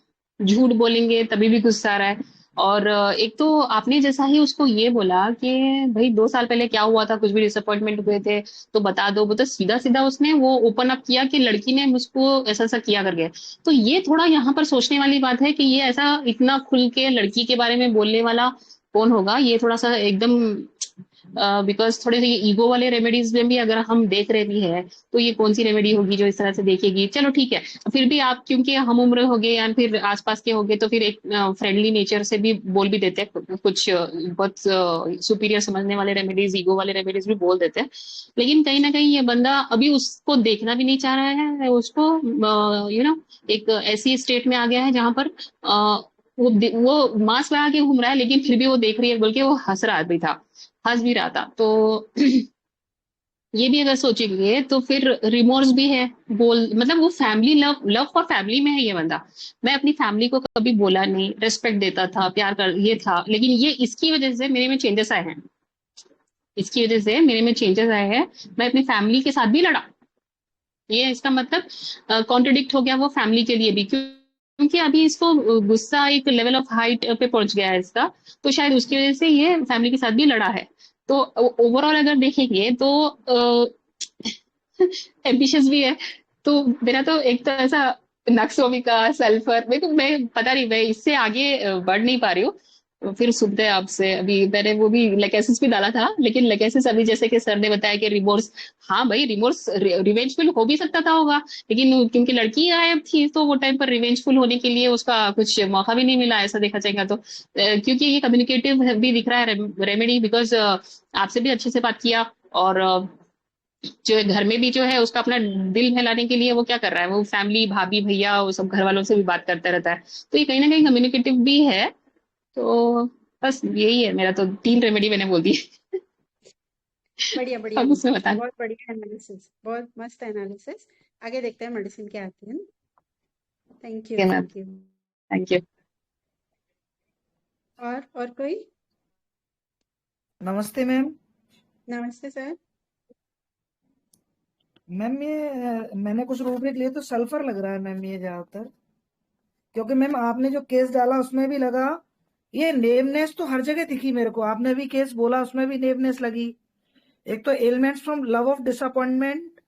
झूठ बोलेंगे तभी भी गुस्सा आ रहा है। और एक तो आपने जैसा ही उसको ये बोला कि भाई 2 साल पहले क्या हुआ था, कुछ भी डिसअपॉइंटमेंट हुए थे तो बता दो, वो तो सीधा सीधा उसने वो ओपन अप किया कि लड़की ने मुझको ऐसा ऐसा किया करके। तो ये थोड़ा यहाँ पर सोचने वाली बात है कि ये ऐसा इतना खुल के लड़की के बारे में बोलने वाला कौन होगा। ये थोड़ा सा एकदम बिकॉज थोड़े से ईगो वाले रेमेडीज में भी अगर हम देख रहे भी है, तो ये कौन सी रेमेडी होगी जो इस तरह से देखेगी। चलो ठीक है, फिर भी आप क्योंकि हम उम्र हो गए या फिर आसपास के हो गए, तो फिर एक फ्रेंडली नेचर से भी बोल भी देते हैं कुछ बहुत सुपीरियर समझने वाले रेमेडीज, ईगो वाले रेमेडीज भी बोल देते हैं। लेकिन कहीं ना कहीं ये बंदा अभी उसको देखना भी नहीं चाह रहा है, उसको एक ऐसी स्टेट में आ गया है जहां पर वो मास्क लगा के घूम रहा है, लेकिन फिर भी वो देख रही है बोल के वो हंस भी रहा था। तो ये भी अगर सोचेंगे तो फिर रिमोर्स भी है। बोल मतलब वो family love love for family में है ये बंदा। मैं अपनी फैमिली को कभी बोला नहीं, रेस्पेक्ट देता था, प्यार कर ये था, लेकिन ये इसकी वजह से मेरे में चेंजेस आए हैं। मैं अपनी फैमिली के साथ भी लड़ा। ये इसका मतलब कॉन्ट्रडिक्ट हो गया वो फैमिली के लिए भी, क्योंकि अभी इसको गुस्सा एक लेवल ऑफ हाइट पे पहुंच गया है इसका, तो शायद उसकी वजह से ये फैमिली के साथ भी लड़ा है। तो ओवरऑल अगर देखेंगे तो एम्बिशियस भी है। तो मेरा तो एक तो ऐसा नक्सोमी का सल्फर, मेरे को मैं पता नहीं, मैं इससे आगे बढ़ नहीं पा रही हूँ। तो फिर सुनते हैं आपसे। अभी मैंने वो भी लेकेसिस भी डाला था, लेकिन लेकेसिस अभी जैसे कि सर ने बताया कि रिमोर्स, हाँ भाई रिमोर्स रिवेंजफुल हो भी सकता था होगा, लेकिन क्योंकि लड़की गायब थी तो वो टाइम पर रिवेंजफुल होने के लिए उसका कुछ मौका भी नहीं मिला, ऐसा देखा जाएगा तो। क्योंकि ये कम्युनिकेटिव भी दिख रहा है रेमेडी, बिकॉज आपसे भी अच्छे से बात किया, और जो है घर में भी जो है उसका अपना दिल बहलाने के लिए वो क्या कर रहा है, वो फैमिली भाभी भैया वो सब घर वालों से भी बात करता रहता है, तो ये कहीं ना कहीं कम्युनिकेटिव भी है। तो बस यही है मेरा, तो 3 रेमेडी मैंने बोल दी। बढ़िया बढ़िया अब मैम, उसमें बता। बहुत बढ़िया एनालिसिस, बहुत मस्त एनालिसिस। आगे देखते हैं मेडिसिन क्या आती है। Thank you, ma'am, thank you. Thank you. और कोई? नमस्ते मैम। नमस्ते सर। मैम ये मैंने कुछ रूब्रिक लिए तो सल्फर लग रहा है मैम ये ज्यादातर, क्योंकि मैम आपने जो केस डाला उसमें भी लगा, ये नेमनेस तो हर जगह दिखी मेरे को, आपने भी केस बोला उसमें भी नेमनेस लगी। एक तो elements from love of disappointment,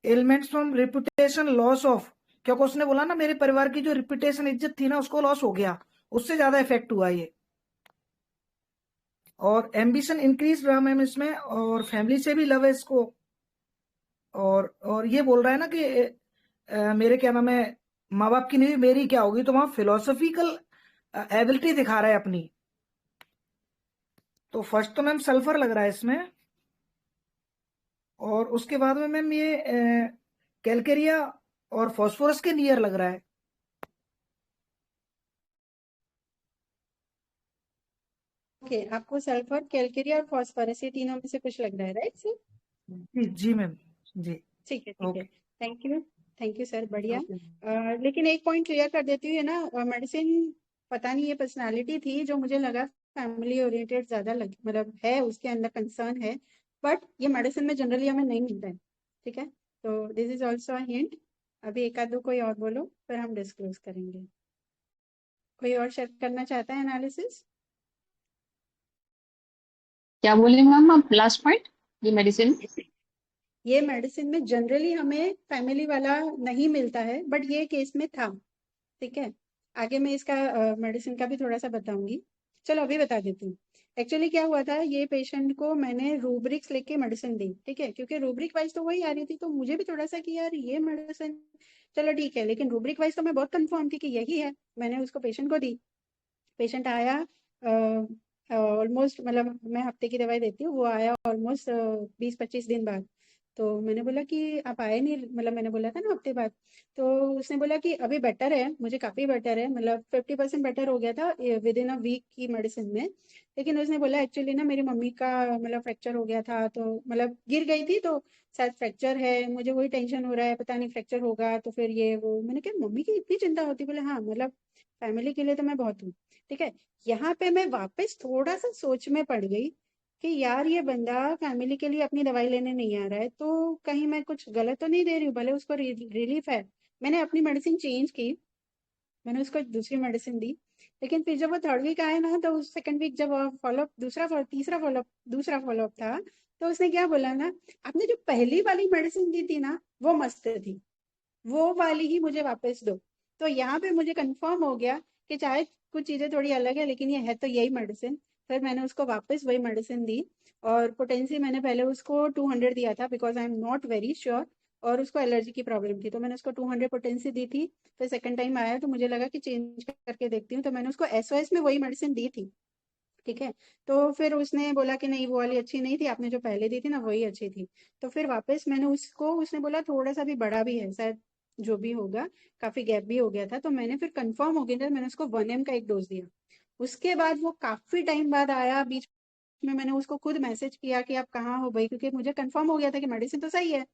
elements from reputation loss of, क्योंकि उसने बोला ना मेरे परिवार की जो रिपुटेशन इज्जत थी ना उसको लॉस हो गया, उससे ज्यादा इफेक्ट हुआ ये। और एम्बिशन इंक्रीज रहा मैम इसमें, और फैमिली से भी लव है इसको। और ये बोल रहा है ना कि मेरे क्या नाम है, माँ बाप की नहीं मेरी क्या होगी, तो वहां फिलोसॉफिकल एबिलिटी दिखा रहा है अपनी। तो फर्स्ट तो मैम सल्फर लग रहा है इसमें, और उसके बाद में मैम ये कैलकेरिया और फास्फोरस के नियर लग रहा है। ओके, आपको सल्फर, कैलकेरिया और फास्फोरस ये तीनों में से कुछ लग रहा है, राइट सर? जी जी मैम जी। ठीक है, ठीक है। Okay thank you, thank you sir, बढ़िया। ओके। लेकिन एक पॉइंट क्लियर कर देती हूँ ना, मेडिसिन पता नहीं ये पर्सनालिटी थी जो मुझे लगा फैमिली ओरिएंटेड ज्यादा लग, मतलब है उसके अंदर कंसर्न है, बट ये मेडिसिन में जनरली हमें नहीं मिलता है। ठीक है, तो दिस इज ऑल्सो हिंट। अभी एक आध दो कोई और बोलो, फिर हम डिस्क्लोज करेंगे। कोई और शेयर करना चाहता है एनालिसिस? क्या बोले मैम आप लास्ट पॉइंट, ये मेडिसिन? ये मेडिसिन में जनरली हमें फैमिली वाला नहीं मिलता है, बट ये केस में था। ठीक है, आगे मैं इसका मेडिसिन का भी थोड़ा सा बताऊंगी। चलो अभी बता देती हूँ। एक्चुअली क्या हुआ था, ये पेशेंट को मैंने रूब्रिक्स लेके मेडिसिन दी, ठीक है, क्योंकि रूब्रिक वाइज तो वही आ रही थी, तो मुझे भी थोड़ा सा कि यार ये मेडिसिन चलो ठीक है, लेकिन रूब्रिक वाइज तो मैं बहुत कंफर्म थी कि यही है। मैंने उसको पेशेंट को दी, पेशेंट आया ऑलमोस्ट, मतलब मैं हफ्ते की दवाई देती हूँ, वो आया ऑलमोस्ट 20-25 दिन बाद। तो मैंने बोला कि आप आए नहीं, मतलब मैंने बोला था ना हफ्ते बाद। तो उसने बोला कि अभी बेटर है, मुझे काफी बेटर है, मतलब 50% बेटर हो गया था विद इन अ वीक की मेडिसिन में। लेकिन उसने बोला एक्चुअली ना मेरी मम्मी का मतलब फ्रैक्चर हो गया था, तो मतलब गिर गई थी, तो शायद फ्रैक्चर है, मुझे वही टेंशन हो रहा है, पता नहीं फ्रैक्चर होगा तो फिर ये वो। मैंने कहा मम्मी की इतनी चिंता होती? बोले हाँ, मतलब फैमिली के लिए तो मैं बहुत हूँ। ठीक है, यहाँ पे मैं वापस थोड़ा सा सोच में पड़ गई कि यार ये बंदा फैमिली के लिए अपनी दवाई लेने नहीं आ रहा है, तो कहीं मैं कुछ गलत तो नहीं दे रही हूँ, भले उसको रिलीफ है। मैंने अपनी मेडिसिन चेंज की, मैंने उसको दूसरी मेडिसिन दी। लेकिन फिर जब वो थर्ड वीक आया ना, तो उस सेकंड वीक जब फॉलोअप तीसरा फॉलोअप दूसरा फॉलोअप था, तो उसने क्या बोला ना, आपने जो पहली वाली मेडिसिन दी थी ना वो मस्त थी, वो वाली ही मुझे वापस दो। तो यहाँ पे मुझे कंफर्म हो गया कि चाहे कुछ चीजें थोड़ी अलग है, लेकिन ये है तो यही मेडिसिन। फिर मैंने उसको वापस वही मेडिसिन दी, और पोटेंसी मैंने पहले उसको 200 दिया था, because I am not very sure, और उसको एलर्जी की प्रॉब्लम थी, तो मैंने उसको 200 पोटेंसी दी थी। फिर सेकंड टाइम आया तो मुझे लगा कि चेंज करके देखती हूँ, तो मैंने उसको एसओएस में वही मेडिसिन दी थी। ठीक है, तो फिर उसने बोला कि नहीं वो वाली अच्छी नहीं थी, आपने जो पहले दी थी ना वही अच्छी थी। तो फिर वापस मैंने उसको, उसने बोला थोड़ा सा भी बड़ा भी है शायद, जो भी होगा, काफी गैप भी हो गया था, तो मैंने फिर कंफर्म हो गया था, मैंने उसको 1 ml का एक डोज दिया। उसके बाद वो काफी टाइम बाद आया, बीच में मैंने उसको खुद मैसेज किया कि आप कहाँ हो भाई, क्योंकि मुझे कंफर्म हो गया था कि मेडिसिन तो सही है।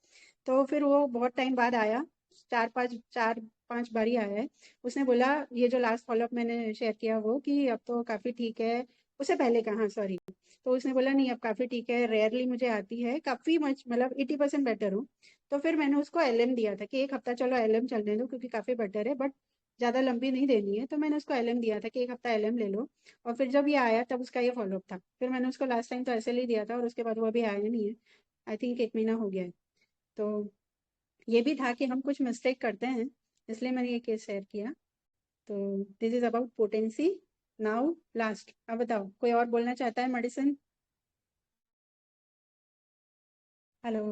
तो फिर वो बहुत टाइम बाद आया, 4-5 बार ही आया है। उसने बोला ये जो लास्ट फॉलोअप मैंने शेयर किया वो, कि अब तो काफी ठीक है। उससे पहले कहा, सॉरी। तो उसने बोला नहीं अब काफी ठीक है, रेयरली मुझे आती है, काफी मच मतलब 80% बेटर हूँ। तो फिर मैंने उसको एलएम दिया था कि एक हफ्ता चलो एलएम चलने दो, क्योंकि काफी बेटर है, बट ज्यादा लंबी नहीं देनी है, तो मैंने उसको एलएम दिया था कि एक हफ्ता एलएम ले लो। और फिर जब ये आया तब उसका ये फॉलोअप था, फिर मैंने उसको लास्ट टाइम तो ऐसे ही दिया था, और उसके बाद वो अभी आया नहीं है। आई थिंक 1 महीना हो गया है। तो ये भी था कि हम कुछ मिस्टेक करते हैं, इसलिए मैंने ये केस शेयर किया। तो this is about potency. Now last, अब बताओ कोई और बोलना चाहता है मेडिसिन? हेलो,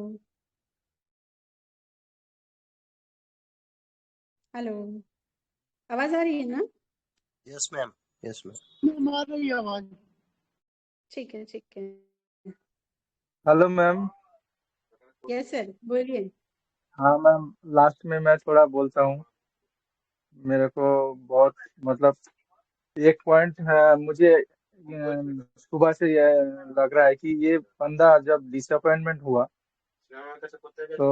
हेलो, आवाज आ रही है ना? Yes ma'am, yes ma'am. Ma'am आ रही है आवाज। ठीक है, ठीक है। Hello ma'am. यस सर, बोलिए। हाँ मैम, लास्ट में मैं थोड़ा बोलता हूँ। मेरे को बहुत मतलब एक पॉइंट है मुझे, सुबह से ये लग रहा है कि ये बंदा जब डिसअपॉइंटमेंट हुआ तो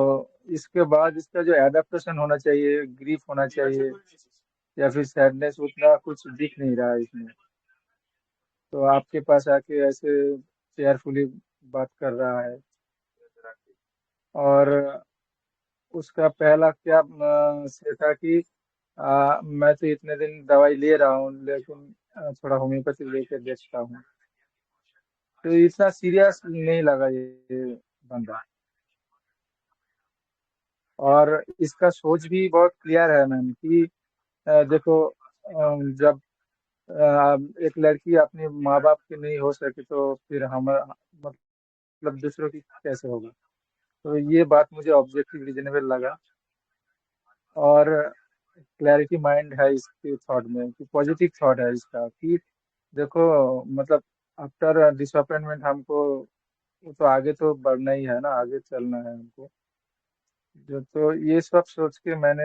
इसके बाद इसका जो एडेप्टेशन होना चाहिए, ग्रीफ होना चाहिए या फिर सैडनेस, उतना कुछ दिख नहीं रहा है इसमें। तो आपके पास आके ऐसे चेयरफुली बात कर रहा है। और उसका पहला क्या से था कि मैं तो इतने दिन दवाई ले रहा हूँ, लेकिन थोड़ा होम्योपैथी लेके देखता हूँ। तो इतना सीरियस नहीं लगा ये बंदा। और इसका सोच भी बहुत क्लियर है मैम कि देखो, जब एक लड़की अपने माँ बाप की नहीं हो सके तो फिर हम मतलब दूसरों की कैसे होगा। तो ये बात मुझे ऑब्जेक्टिव रीजनेबल लगा। और क्लैरिटी माइंड है इसके थॉट में, कि पॉजिटिव थॉट है इसका कि देखो, मतलब आफ्टर डिसअपॉइंटमेंट हमको तो आगे तो बढ़ना ही है ना, आगे चलना है हमको। जो तो ये सब सोच के मैंने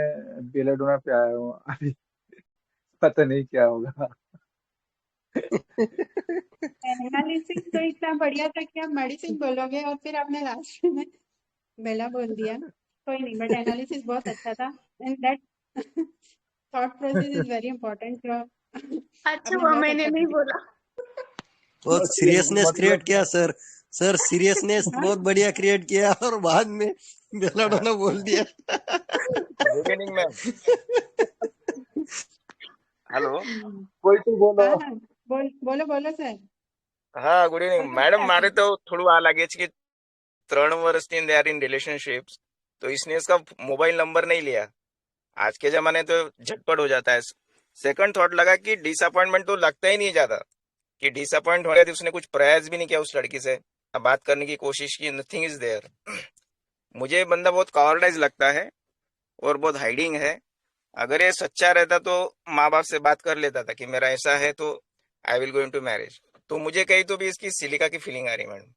बेलाडोना पे आया हूँ। अभी पता नहीं क्या होगा। एनालिसिस तो इतना बढ़िया था कि आप मेडिसिन बोलोगे और फिर आपने लास्ट में बेला बोल दिया। कोई नहीं, बट एनालिसिस बहुत अच्छा था। And that thought process is very important. जो अच्छा आपने वो बहुत मैंने अच्छा नहीं किया। बोला। और सीरियसनेस क्रिएट किया सर। सर सीरियसनेस हाँ, बहुत बढ़िया क्रिएट किया और बाद में बेलाडोना बोल दिया। Good evening ma'am. हेलो। कोई तो बोलो। हाँ, हाँ, बोलो बोलो सर। હા ગુડ ઇવનિંગ बोलो મેડમ, क्या મારે था? તો થોડું આ લાગે છે કે 3 વર્ષથી દે આર ઇન रिलेशनशिप्स, तो इसने इसका मोबाइल नंबर नहीं लिया। आज के जमाने तो झटपट हो जाता है। सेकंड थॉट लगा कि डिसअपॉइंटमेंट तो लगता ही नहीं ज्यादा, कि डिसअपॉइंट हो गया तो उसने कुछ प्रयास भी नहीं किया उस लड़की से, अब बात करने की कोशिश की, नथिंग इज देयर। मुझे ये बंदा बहुत कॉवर्डाइज लगता है और बहुत हाइडिंग है। अगर ये सच्चा रहता तो माँ बाप से बात कर लेता था कि मेरा ऐसा है तो I will going to marriage. तो मुझे कहीं तो भी इसकी सिलिका की फीलिंग आ रही मैडम।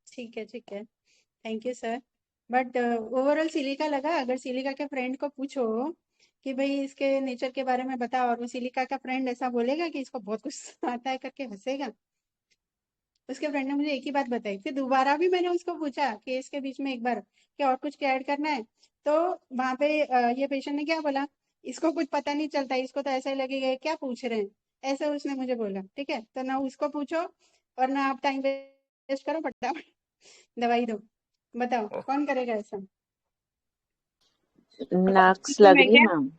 ठीक है, ठीक है। Thank you sir. But overall silica लगा। अगर सिलिका के फ्रेंड को पूछो कि भाई इसके नेचर के बारे में बताओ, और वो सिलिका का फ्रेंड ऐसा बोलेगा कि इसको बहुत कुछ आता है करके हंसेगा। उसके फ्रेंड ने मुझे एक ही बात बताई, फिर दोबारा भी मैंने उसको पूछा कि इसके बीच में एक बार कि और कुछ ऐड करना है। तो वहां पे ये पेशेंट ने क्या बोला, इसको कुछ पता नहीं चलता, इसको तो ऐसा ही लगेगा ये क्या पूछ रहे हैं। ऐसे उसने मुझे बोला। ठीक है, तो ना उसको पूछो और ना आप टाइम वेस्ट करो, फटाफट दवाई दो। बताओ कौन करेगा ऐसा? नक्स तो लग मैं रही है क्या ma'am.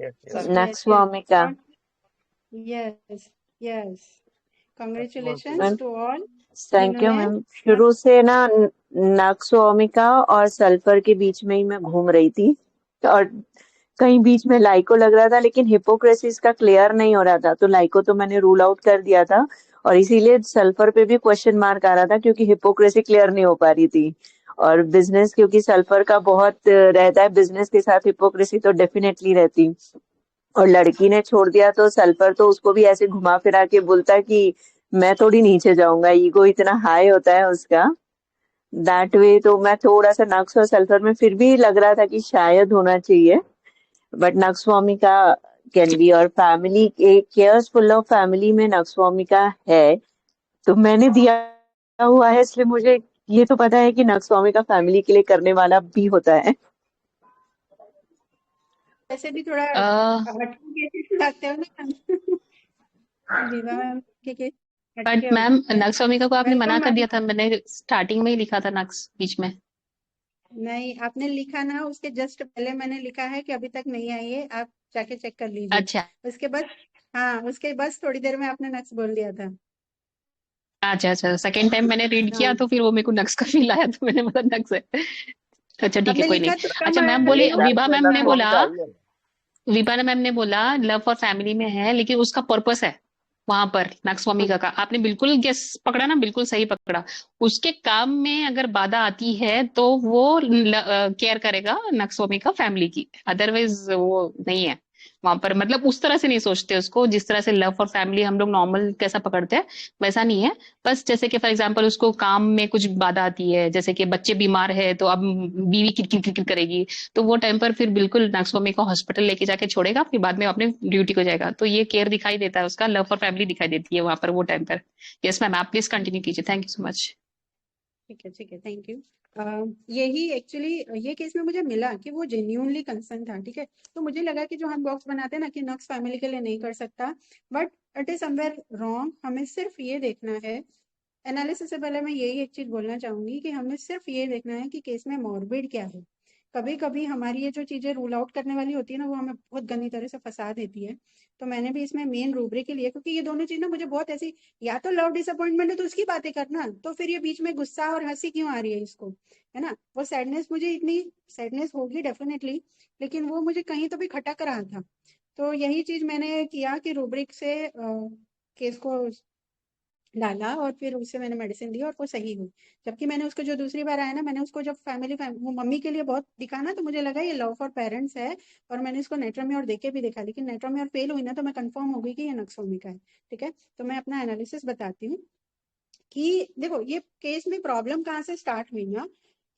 Yes yes yes. Nux Bhumika. Yes yes. Ma'am congratulations to all thank you जिन्होंने मैम। शुरू से ना नक्स भूमिका और सल्फर के बीच में ही मैं घूम रही थी। और कहीं बीच में लाइको लग रहा था, लेकिन हिपोक्रेसिस का क्लियर नहीं हो रहा था, तो लाइको तो मैंने रूल आउट कर दिया था। और इसीलिए सल्फर पे भी क्वेश्चन मार्क आ रहा था, क्योंकि हिपोक्रेसी क्लियर नहीं हो पा रही थी। और बिजनेस, क्योंकि सल्फर का बहुत रहता है, बिजनेस के साथ हिपोक्रेसी तो डेफिनेटली रहती। और लड़की ने छोड़ दिया तो सल्फर तो उसको भी ऐसे घुमा फिरा के बोलता कि मैं थोड़ी नीचे जाऊंगा, ईगो इतना हाई होता है उसका। दैट वे तो मैं थोड़ा सा नक्स और सल्फर में फिर भी लग रहा था कि शायद होना चाहिए। बट नक्स भूमिका कैन बी, और family cares full of family में नक्स भूमिका है, तो मैंने दिया हुआ है, इसलिए मुझे ये तो पता है कि नक्स भूमिका फैमिली के लिए करने वाला भी होता है। ऐसे भी थोड़ा बट हटके केसेस आते हो ना। विवा मैम के केस हटके मैम होते हैं। नक्स भूमिका को आपने मना वेलकम कर मैम। दिया था, मैंने स्टार्टिंग में ही लिखा था नक्स बीच में। नहीं, आपने लिखा ना, उसके जस्ट पहले मैंने लिखा है कि अभी तक नहीं आई है, आप जाके चेक कर लीजिए। अच्छा उसके बाद, हाँ, उसके बस थोड़ी देर में आपने नक्स बोल दिया था। अच्छा अच्छा, सेकेंड टाइम मैंने रीड किया हाँ, तो फिर वो मेरे को नक्स का फील आया, तो मैंने मतलब नक्स है। अच्छा ठीक है, आपने कोई नहीं। लिखा तुक्का अच्छा मैम मार बोली, दिया। विभा मैम ने बोला, नक्सवामी का आई है। विभा मैम ने बोला लव फॉर फैमिली में है, लेकिन उसका पर्पस है वहां पर नक्स भूमिका का। आपने बिल्कुल गेस पकड़ा ना, बिल्कुल सही पकड़ा। उसके काम में अगर बाधा आती है तो वो केयर करेगा नक्स भूमिका फैमिली की, अदरवाइज वो नहीं है। वहां पर मतलब उस तरह से नहीं सोचते उसको, जिस तरह से लव फॉर फैमिली हम लोग नॉर्मल कैसा पकड़ते हैं वैसा नहीं है। बस जैसे कि फॉर एग्जांपल उसको काम में कुछ बाधा आती है, जैसे कि बच्चे बीमार है तो अब बीवी किरकिर किरकिर करेगी, तो वो टाइम पर फिर बिल्कुल नागस्वामी को हॉस्पिटल लेके जाके छोड़ेगा, फिर बाद में अपने ड्यूटी को जाएगा। तो ये केयर दिखाई देता है उसका, लव फॉर फैमिली दिखाई देती है वहां पर वो टाइम पर। यस मैम, आप प्लीज कंटिन्यू कीजिए। Thank you so much. ठीक है, थैंक यू। यही एक्चुअली ये केस में मुझे मिला कि वो जेन्यूनली कंसर्न था। ठीक है, तो मुझे लगा कि जो हम बॉक्स बनाते हैं ना कि नक्स फैमिली के लिए नहीं कर सकता, but it is somewhere wrong. हमें सिर्फ ये देखना है, एनालिसिस से पहले मैं यही एक चीज बोलना चाहूंगी कि हमें सिर्फ ये देखना है कि केस में मॉर्बिड क्या है। कभी कभी हमारी ये जो चीजें रूल आउट करने वाली होती है ना, वो हमें बहुत गंदी तरह से फंसा देती है। तो मैंने भी इसमें मेन रूब्रिक के लिए, क्योंकि ये दोनों चीज ना मुझे बहुत ऐसी, या तो लव डिसअपॉइंटमेंट है तो उसकी बातें करना, तो फिर ये बीच में गुस्सा और हंसी क्यों आ रही है इसको, है ना। वो सैडनेस, मुझे इतनी सैडनेस होगी डेफिनेटली, लेकिन वो मुझे कहीं तो भी खटक रहा था। तो यही चीज मैंने किया कि रूब्रिक से केस को डाला और फिर उससे मैंने मेडिसिन दी और वो सही हुई। जबकि मैंने उसको जो दूसरी बार आया ना, मैंने उसको जब वो मम्मी के लिए बहुत दिखा ना, तो मुझे लगा ये लव फॉर पेरेंट्स है। और मैंने इसको नेट्रोम्योर देके भी देखा, लेकिन नेट्रोम्योर फेल हुई ना, तो मैं कंफर्म हो गई कि ये नक्सोमी का है। ठीक है, तो मैं अपना एनालिसिस बताती हूँ कि देखो ये केस में प्रॉब्लम कहाँ से स्टार्ट हुई ना,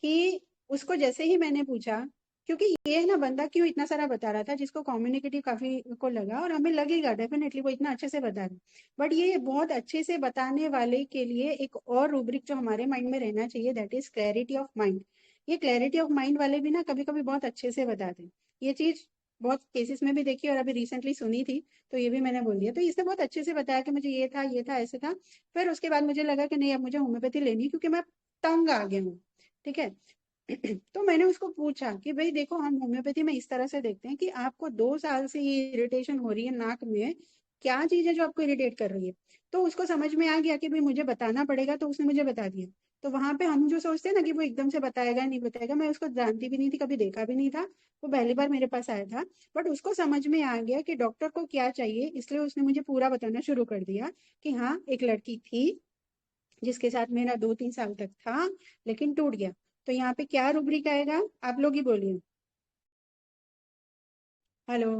कि उसको जैसे ही मैंने पूछा, क्योंकि ये ना बंदा क्यों इतना सारा बता रहा था, जिसको कम्युनिकेटिव काफी को लगा, और हमें लगेगा डेफिनेटली वो इतना अच्छे से बता रहा है। बट ये बहुत अच्छे से बताने वाले के लिए एक और रूब्रिक जो हमारे माइंड में रहना चाहिए, that is clarity of mind. ये क्लैरिटी ऑफ माइंड वाले भी ना कभी कभी बहुत अच्छे से बताते हैं। ये चीज बहुत केसेस में भी देखी और अभी रिसेंटली सुनी थी, तो ये भी मैंने बोल दिया। तो इसने बहुत अच्छे से बताया कि मुझे ये था ऐसे था। फिर उसके बाद मुझे लगा कि नहीं, अब मुझे होम्योपैथी लेनी है, क्योंकि मैं तंग आ गया हूँ। ठीक है, तो मैंने उसको पूछा कि भाई देखो, हम होम्योपैथी में इस तरह से देखते हैं कि आपको 2 साल से ये इरिटेशन हो रही है नाक में, क्या चीज है जो आपको इरिटेट कर रही है। तो उसको समझ में आ गया कि भाई मुझे बताना पड़ेगा, तो उसने मुझे बता दिया। तो वहां पे हम जो सोचते हैं ना कि वो एकदम से बताएगा नहीं बताएगा, मैं उसको जानती भी नहीं थी, कभी देखा भी नहीं था, वो पहली बार मेरे पास आया था। बट उसको समझ में आ गया कि डॉक्टर को क्या चाहिए, इसलिए उसने मुझे पूरा बताना शुरू कर दिया कि हाँ, एक लड़की थी जिसके साथ मेरा 2-3 साल तक था, लेकिन टूट गया। तो यहाँ पे क्या रूब्रिक आएगा, आप लोग ही बोलिए। हेलो,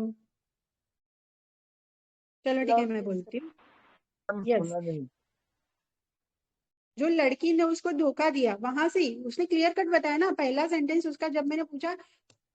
चलो ठीक है, मैं बोलती हूँ। यस, सुना नहीं। जो लड़की ने उसको धोखा दिया, वहां से ही उसने क्लियर कट बताया ना। पहला सेंटेंस उसका, जब मैंने पूछा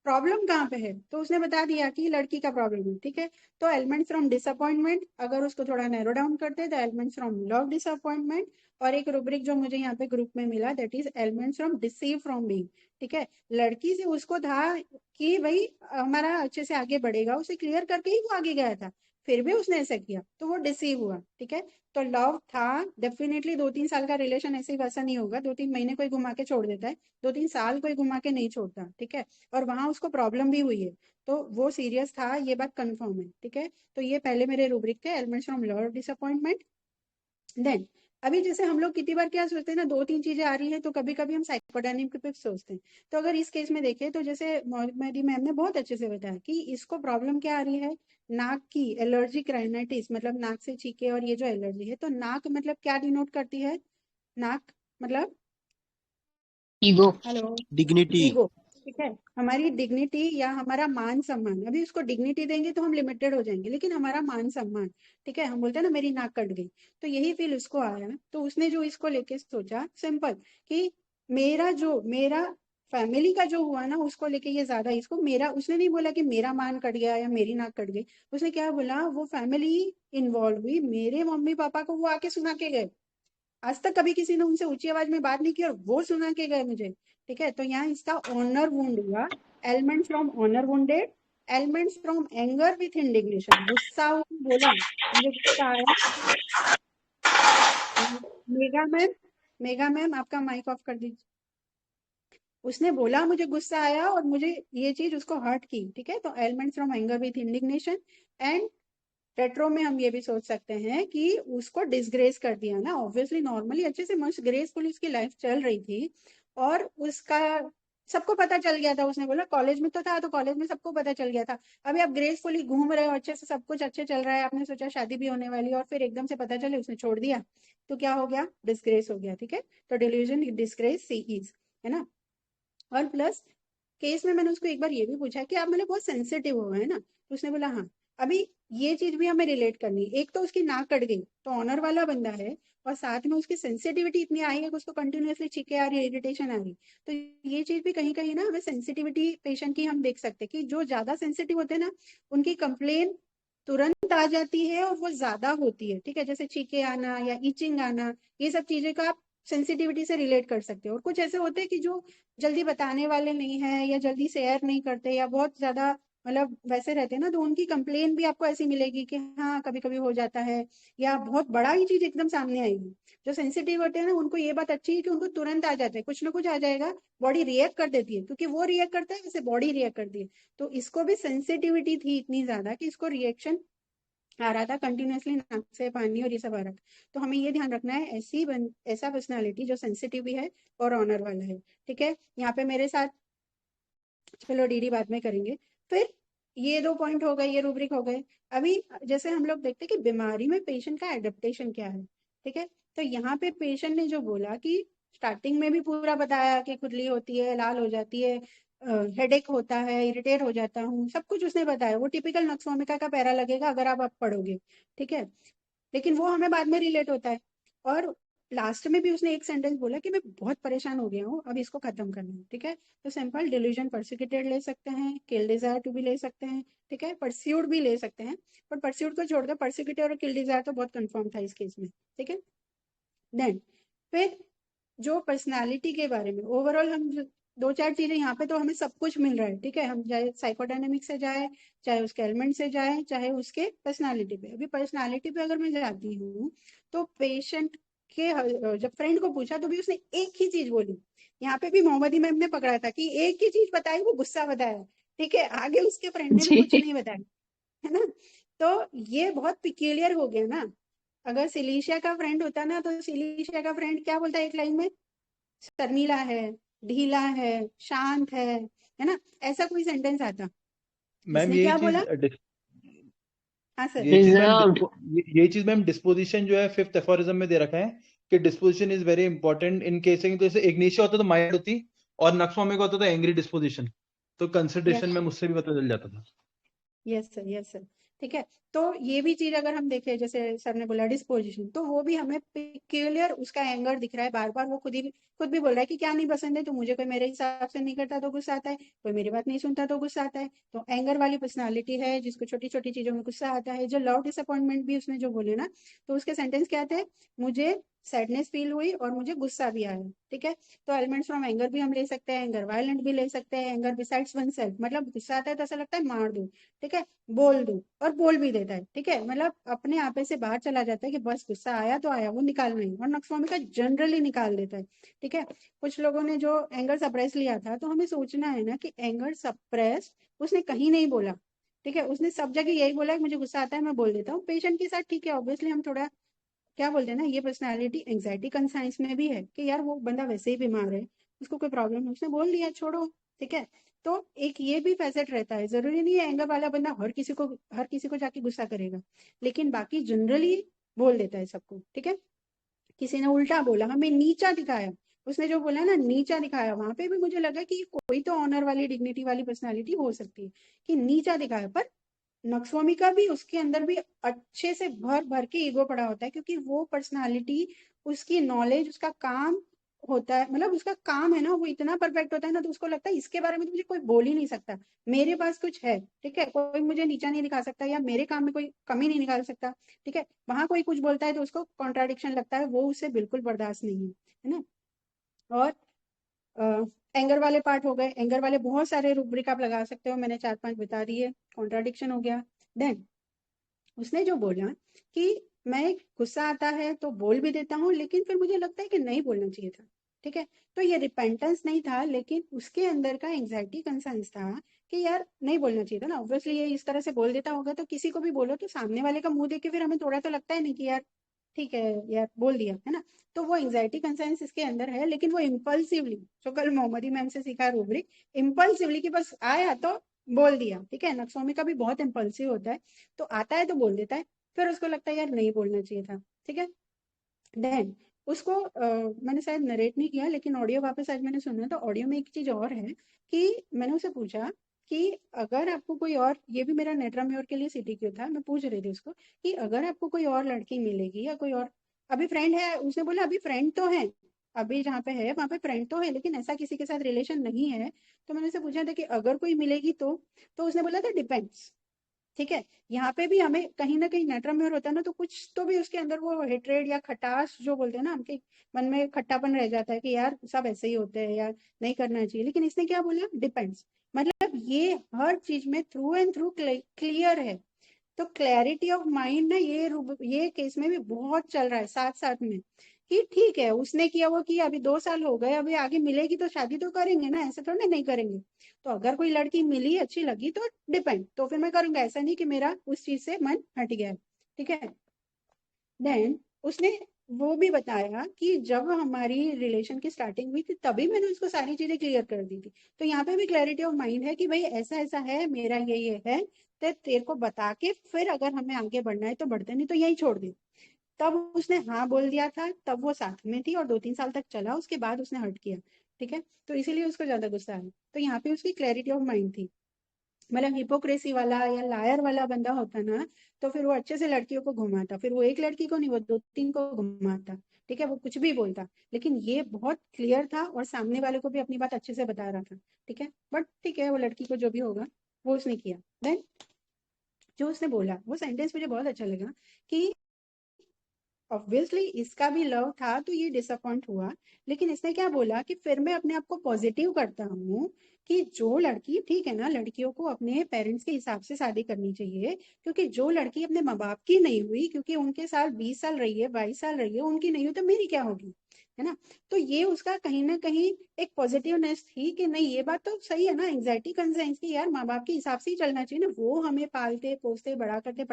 प्रॉब्लम कहाँ पे है, तो उसने बता दिया कि लड़की का प्रॉब्लम है। ठीक है, तो एलिमेंट्स फ्रॉम डिसअपॉइंटमेंट, अगर उसको थोड़ा नैरो डाउन करते हैं तो एलिमेंट्स फ्रॉम लव डिसअपॉइंटमेंट। और एक रूब्रिक जो मुझे यहाँ पे ग्रुप में मिला, that is elements from deceive from being. ठीक है, लड़की से उसको था कि भाई हमारा अच्छे से आगे बढ़ेगा, उसे क्लियर करके ही वो आगे गया था, फिर भी उसने ऐसा किया, तो वो डिसीव हुआ। ठीक है, तो लव था डेफिनेटली। 2-3 साल का रिलेशन ऐसे ही वैसा नहीं होगा, 2-3 महीने कोई घुमा के छोड़ देता है, 2-3 साल कोई घुमा के नहीं छोड़ता। ठीक है, और वहां उसको प्रॉब्लम भी हुई है, तो वो सीरियस था, ये बात कंफर्म है। ठीक है, तो ये पहले मेरे रूब्रिक थे, elements from love disappointment. Then अभी जैसे हम लोग कितनी बार क्या सोचते हैं ना, 2-3 चीजें आ रही है तो कभी कभी हम साइकोडायनेमिक पे सोचते हैं। तो अगर इस केस में देखें तो जैसे मेरी मैम ने बहुत अच्छे से बताया कि इसको प्रॉब्लम क्या आ रही है, नाक की एलर्जिक राइनाइटिस, मतलब नाक से छीके, और ये जो एलर्जी है, तो नाक मतलब क्या डिनोट करती है, नाक मतलब, ईगो। Hello, dignity. ईगो। ठीक है, हमारी डिग्निटी या हमारा मान सम्मान। अभी उसको डिग्निटी देंगे तो हम लिमिटेड हो जाएंगे, लेकिन हमारा मान सम्मान, ठीक है, हम बोलते हैं ना मेरी नाक कट गई, तो यही फील उसको आया। तो उसने जो इसको लेके सोचा सिंपल, कि मेरा फैमिली का जो हुआ ना, उसको लेके ये ज्यादा इसको, मेरा, उसने नहीं बोला कि मेरा मान कट गया या मेरी नाक कट गई। उसने क्या बोला, वो फैमिली इन्वॉल्व हुई, मेरे मम्मी पापा को वो आके सुना के गए। आज तक कभी किसी ने उनसे ऊंची आवाज में बात नहीं की, और वो सुना के गए मुझे। ठीक है, तो यहाँ इसका ऑनर वुंड हुआ, element from honour wounded, elements from anger with indignation, गुस्सा हुआ, बोला मुझे गुस्सा आया। मेगा मैम, मेगा मैम आपका माइक ऑफ कर दीजिए। उसने बोला मुझे गुस्सा आया और मुझे ये चीज उसको हर्ट की। ठीक है, तो elements from anger with indignation. And retro में हम ये भी सोच सकते हैं कि उसको डिसग्रेस कर दिया ना, ऑब्वियसली नॉर्मली अच्छे से मस्त ग्रेसफुली उसकी लाइफ चल रही थी, और उसका सबको पता चल गया था। उसने बोला कॉलेज में तो था, तो कॉलेज में सबको पता चल गया था। अभी आप ग्रेसफुली घूम रहे हो, अच्छे से सब कुछ अच्छे चल रहा है, आपने सोचा शादी भी होने वाली है, और फिर एकदम से पता चले उसने छोड़ दिया, तो क्या हो गया, डिस्ग्रेस हो गया। ठीक है, तो डिल्यूजन डिस्ग्रेस सी इज, है ना। और प्लस केस में मैंने उसको एक बार ये भी पूछा कि आप मतलब बहुत सेंसिटिव हो, है ना? तो उसने बोला हाँ। अभी ये चीज भी हमें रिलेट करनी है। एक तो उसकी नाक कट गई तो ऑनर वाला बंदा है, और साथ में उसकी सेंसिटिविटी इतनी आई है कि उसको कंटिन्यूअसली छींके आ रही है, इरिटेशन आ रही। तो ये चीज भी कहीं कहीं ना हमें सेंसिटिविटी पेशेंट की हम देख सकते हैं कि जो ज्यादा सेंसिटिव होते हैं ना, उनकी कंप्लेन तुरंत आ जाती है और वो ज्यादा होती है। ठीक है, जैसे छींके आना या इचिंग आना, ये सब चीजें का आप सेंसिटिविटी से रिलेट कर सकते हो। और कुछ ऐसे होते हैं कि जो जल्दी बताने वाले नहीं है या जल्दी शेयर नहीं करते या बहुत ज्यादा मतलब वैसे रहते हैं ना, तो उनकी कंप्लेन भी आपको ऐसी मिलेगी कि हाँ कभी कभी हो जाता है, या बहुत बड़ा ही चीज एकदम सामने आएगी। जो सेंसिटिव होते हैं ना, उनको ये बात अच्छी है कि उनको तुरंत आ जाता है, कुछ ना कुछ आ जाएगा, बॉडी रिएक्ट कर देती है, क्योंकि वो रिएक्ट करता है वैसे बॉडी रिएक्ट करती है। तो इसको भी सेंसिटिविटी थी इतनी ज्यादा कि इसको रिएक्शन आ रहा था कंटिन्यूअसली, नाक से पानी और ये सब आ रहा था। तो हमें ये ध्यान रखना है, ऐसा पर्सनालिटी जो सेंसिटिव भी है और ऑनर वाला है। ठीक है, यहाँ पे मेरे साथ, चलो डीडी बाद में करेंगे। फिर ये 2 पॉइंट हो गए, ये रूब्रिक हो गए। अभी जैसे हम लोग देखते हैं कि बीमारी में पेशेंट का एडेप्टेशन क्या है। ठीक है, तो यहाँ पे पेशेंट ने जो बोला कि स्टार्टिंग में भी पूरा बताया कि खुजली होती है, लाल हो जाती है, हेडेक होता है, इरिटेट हो जाता हूँ, सब कुछ उसने बताया। वो टिपिकल नक्सोमिका का पैरा लगेगा अगर आप पढ़ोगे। ठीक है, लेकिन वो हमें बाद में रिलेट होता है। और लास्ट में भी उसने एक सेंटेंस बोला कि मैं बहुत परेशान हो गया हूँ, अब इसको खत्म करना है। ठीक है, तो सिंपल डिल्यूजन परसिक्यूटेड ले सकते हैं, किल डिजायर टू भी ले सकते हैं, ठीक है, परस्यूड भी ले सकते हैं। पर परस्यूड को छोड़कर परसिक्यूटेड और किल डिजायर तो बहुत कंफर्म था इस केस में। ठीक है, देन फिर जो पर्सनालिटी के बारे में ओवरऑल हम 2-4 चीजें यहाँ पे तो हमें सब कुछ मिल रहा है। ठीक है, हम चाहे साइकोडायनेमिक से जाए, चाहे उसके एलिमेंट से जाए, चाहे उसके पर्सनालिटी पे। अभी पर्सनालिटी पे अगर मैं जाती हूँ तो पेशेंट के जब फ्रेंड को पूछा तो भी उसने एक ही चीज बोली। यहाँ पे भी मोहम्मदी मैम ने पकड़ा था कि एक ही चीज बताई, वो गुस्सा बताया। ठीक है, आगे उसके फ्रेंड ने भी कुछ जी नहीं बताया, है ना? तो ये बहुत पिक्यूलियर हो गया ना। अगर सिलीशिया का फ्रेंड होता ना, तो सिलीशिया का फ्रेंड क्या बोलता है एक लाइन में? शर्मीला है, ढीला है, शांत है ना? ऐसा कोई सेंटेंस आता। मैम इसने यही क्या बोला? चीज हाँ सर। रिजर्व्ड। ये चीज मैम डिस्पोजिशन जो है फिफ्थ एफोरिज्म में दे रखा है कि disposition is very important in case. तो जैसे इग्निशिया होता तो माइल्ड होती और नक्सोमिका होता तो एंग्री डिस्पोजिशन, तो कंसिडरेशन में मुझसे भी पता चल जाता था। Yes sir, yes sir. ठीक है, तो ये भी चीज अगर हम देखें, जैसे सर ने बोला डिस्पोजिशन, तो वो भी हमें पिक्यूलियर उसका एंगर दिख रहा है बार बार। वो खुद भी बोल रहा है कि क्या नहीं पसंद है, तो मुझे कोई मेरे हिसाब से नहीं करता तो गुस्सा आता है, कोई मेरी बात नहीं सुनता तो गुस्सा आता है। तो एंगर वाली पर्सनालिटी है जिसको छोटी छोटी चीजों में गुस्सा आता है। जो लव डिसअपॉइंटमेंट भी उसने जो बोले ना, तो उसके सेंटेंस क्या थे? मुझे सैडनेस फील हुई और मुझे गुस्सा भी आया। ठीक है, तो एलिमेंट्स फ्रॉम एंगर भी हम ले सकते हैं, एंगर वायलेंट भी ले सकते हैं, एंगर बिसाइड्स वन सेल्फ, मतलब गुस्सा आता है तो ऐसा लगता है मार दूं, ठीक है, बोल दूं, और बोल भी देता है। ठीक है, मतलब अपने आपे से बाहर चला जाता है कि बस गुस्सा आया तो आया, वो निकालना ही। और नक्सोमिका जनरली निकाल देता है। ठीक है, कुछ लोगों ने जो एंगर सप्रेस लिया था, तो हमें सोचना है ना कि एंगर सप्रेस उसने कहीं नहीं बोला। ठीक है, उसने सब जगह यही बोला कि मुझे गुस्सा आता है, मैं बोल देता हूँ पेशेंट के साथ। ठीक है, ऑब्वियसली हम थोड़ा क्या बोलते हैं ना, ये पर्सनालिटी एंग्जाइटी कंसाइंस में भी है कि यार वो बंदा वैसे ही बीमार है, उसको कोई प्रॉब्लम है, उसने बोल दिया छोड़ो। ठीक है, तो एक ये भी फैसेट रहता है। जरूरी नहीं है एंगर वाला बंदा हर किसी को जाके गुस्सा करेगा, लेकिन बाकी जनरली बोल देता है सबको। ठीक है, किसी ने उल्टा बोला, हमें नीचा दिखाया, उसने जो बोला ना नीचा दिखाया, वहां पे भी मुझे लगा कि कोई तो ऑनर वाली डिग्निटी वाली पर्सनालिटी हो सकती है कि नीचा दिखाया। पर नक्सवामी का भी उसके अंदर भी अच्छे से भर भर के ईगो पड़ा होता है, क्योंकि वो पर्सनालिटी, उसकी नॉलेज, उसका काम होता है, मतलब उसका काम है ना, वो इतना परफेक्ट होता है ना, तो उसको लगता है इसके बारे में तो मुझे कोई बोल ही नहीं सकता, मेरे पास कुछ है। ठीक है, कोई मुझे नीचा नहीं दिखा सकता या मेरे काम में कोई कमी नहीं निकाल सकता। ठीक है, वहां कोई कुछ बोलता है तो उसको कॉन्ट्राडिक्शन लगता है, वो उसे बिल्कुल बर्दाश्त नहीं है ना? और एंगर वाले पार्ट हो गए। एंगर वाले बहुत सारे रूब्रिक आप लगा सकते हो, मैंने 4-5 बता दिए। कॉन्ट्राडिक्शन हो गया। देन उसने जो बोला कि मैं गुस्सा आता है तो बोल भी देता हूँ, लेकिन फिर मुझे लगता है कि नहीं बोलना चाहिए था। ठीक है, तो ये रिपेंटेंस नहीं था, लेकिन उसके अंदर का एंग्जाइटी कंसर्न था कि यार नहीं बोलना चाहिए था ना। ऑब्वियसली ये इस तरह से बोल देता होगा, तो किसी को भी बोलो तो सामने वाले का मुंह देख के फिर हमें थोड़ा तो लगता है नहीं कि यार ठीक है यार बोल दिया, है ना? तो वो एंग्जाइटी कंसर्न इसके अंदर है, लेकिन वो इम्पल्सिवली, जो कल मोहम्मदी मैम से सीखा रूब्रिक, इम्पल्सिवली कि बस आया तो बोल दिया। ठीक है, नक्सोमी का भी बहुत इम्पल्सिव होता है, तो आता है तो बोल देता है, फिर उसको लगता है यार नहीं बोलना चाहिए था। ठीक है, देन उसको मैंने शायद नरेट नहीं किया, लेकिन ऑडियो वापस आज मैंने सुना, तो ऑडियो में एक चीज और है कि मैंने उसे पूछा कि अगर आपको कोई और, ये भी मेरा नेट्राम्योर के लिए CTQ था, मैं पूछ रही थी उसको कि अगर आपको कोई और लड़की मिलेगी या कोई और अभी फ्रेंड है, उसने बोला अभी फ्रेंड तो है, अभी जहाँ पे है वहां पे फ्रेंड तो है, लेकिन ऐसा किसी के साथ रिलेशन नहीं है। तो मैंने उसे पूछा था कि अगर कोई मिलेगी तो उसने बोला था डिपेंड्स। ठीक है, यहाँ पे भी हमें कहीं ना कहीं नेट्राम्योर होता है ना, तो कुछ तो भी उसके अंदर वो हेट्रेड या खटास जो बोलते हैं ना, हमके मन में खट्टापन रह जाता है कि यार सब ऐसे ही होते हैं यार, नहीं करना चाहिए। लेकिन इसने क्या बोला, डिपेंड्स, मतलब ये हर चीज में थ्रू एंड थ्रू क्लियर है। तो क्लैरिटी ऑफ माइंड ना ये केस में भी बहुत चल रहा है साथ साथ में, कि ठीक है उसने किया वो किया, अभी 2 साल हो गए, अभी आगे मिलेगी तो शादी तो करेंगे ना, ऐसे थोड़ा नहीं करेंगे। तो अगर कोई लड़की मिली अच्छी लगी तो डिपेंड, तो फिर मैं करूंगा, ऐसा नहीं कि मेरा उस चीज से मन हट गया है। ठीक है, देन उसने वो भी बताया कि जब हमारी रिलेशन की स्टार्टिंग हुई थी तभी मैंने उसको सारी चीजें क्लियर कर दी थी। तो यहाँ पे भी क्लैरिटी ऑफ माइंड है कि भाई ऐसा ऐसा है, मेरा ये है, तो तेरे को बता के फिर अगर हमें आगे बढ़ना है तो बढ़ते, नहीं तो यही छोड़ दे। तब उसने हाँ बोल दिया था, तब वो साथ में थी और 2-3 साल तक चला, उसके बाद उसने हट किया। ठीक है, तो इसीलिए उसको ज्यादा गुस्सा आया। तो यहाँ पे उसकी क्लैरिटी ऑफ माइंड थी। मतलब हिपोक्रेसी वाला या लायर वाला बंदा होता ना, तो फिर वो अच्छे से लड़कियों को घुमाता, फिर वो एक लड़की को नहीं, वो 2-3 को घुमाता। ठीक है, वो कुछ भी बोलता, लेकिन ये बहुत क्लियर था और सामने वाले को भी अपनी बात अच्छे से बता रहा था। ठीक है, बट ठीक है, वो लड़की को जो भी होगा वो उसने किया। देन जो उसने बोला वो सेंटेंस मुझे बहुत अच्छा लगा कि ऑब्वियसली इसका भी लव था तो ये डिसअपॉइंट हुआ, लेकिन इसने क्या बोला कि फिर मैं अपने आप को पॉजिटिव करता हूँ कि जो लड़की, ठीक है ना, लड़कियों को अपने पेरेंट्स के हिसाब से शादी करनी चाहिए, क्योंकि जो लड़की अपने माँ बाप की नहीं हुई, क्योंकि उनके साल 20 साल रही है, 22 साल रही है, उनकी नहीं हुई तो मेरी क्या होगी, है ना। तो ये उसका कहीं ना कहीं एक पॉजिटिवनेस थी कि नहीं ये बात तो सही है ना, एंग्जाइटी कंसर्न की, यार माँ बाप के हिसाब से ही चलना चाहिए ना, वो हमें पालते पोसते बड़ा करते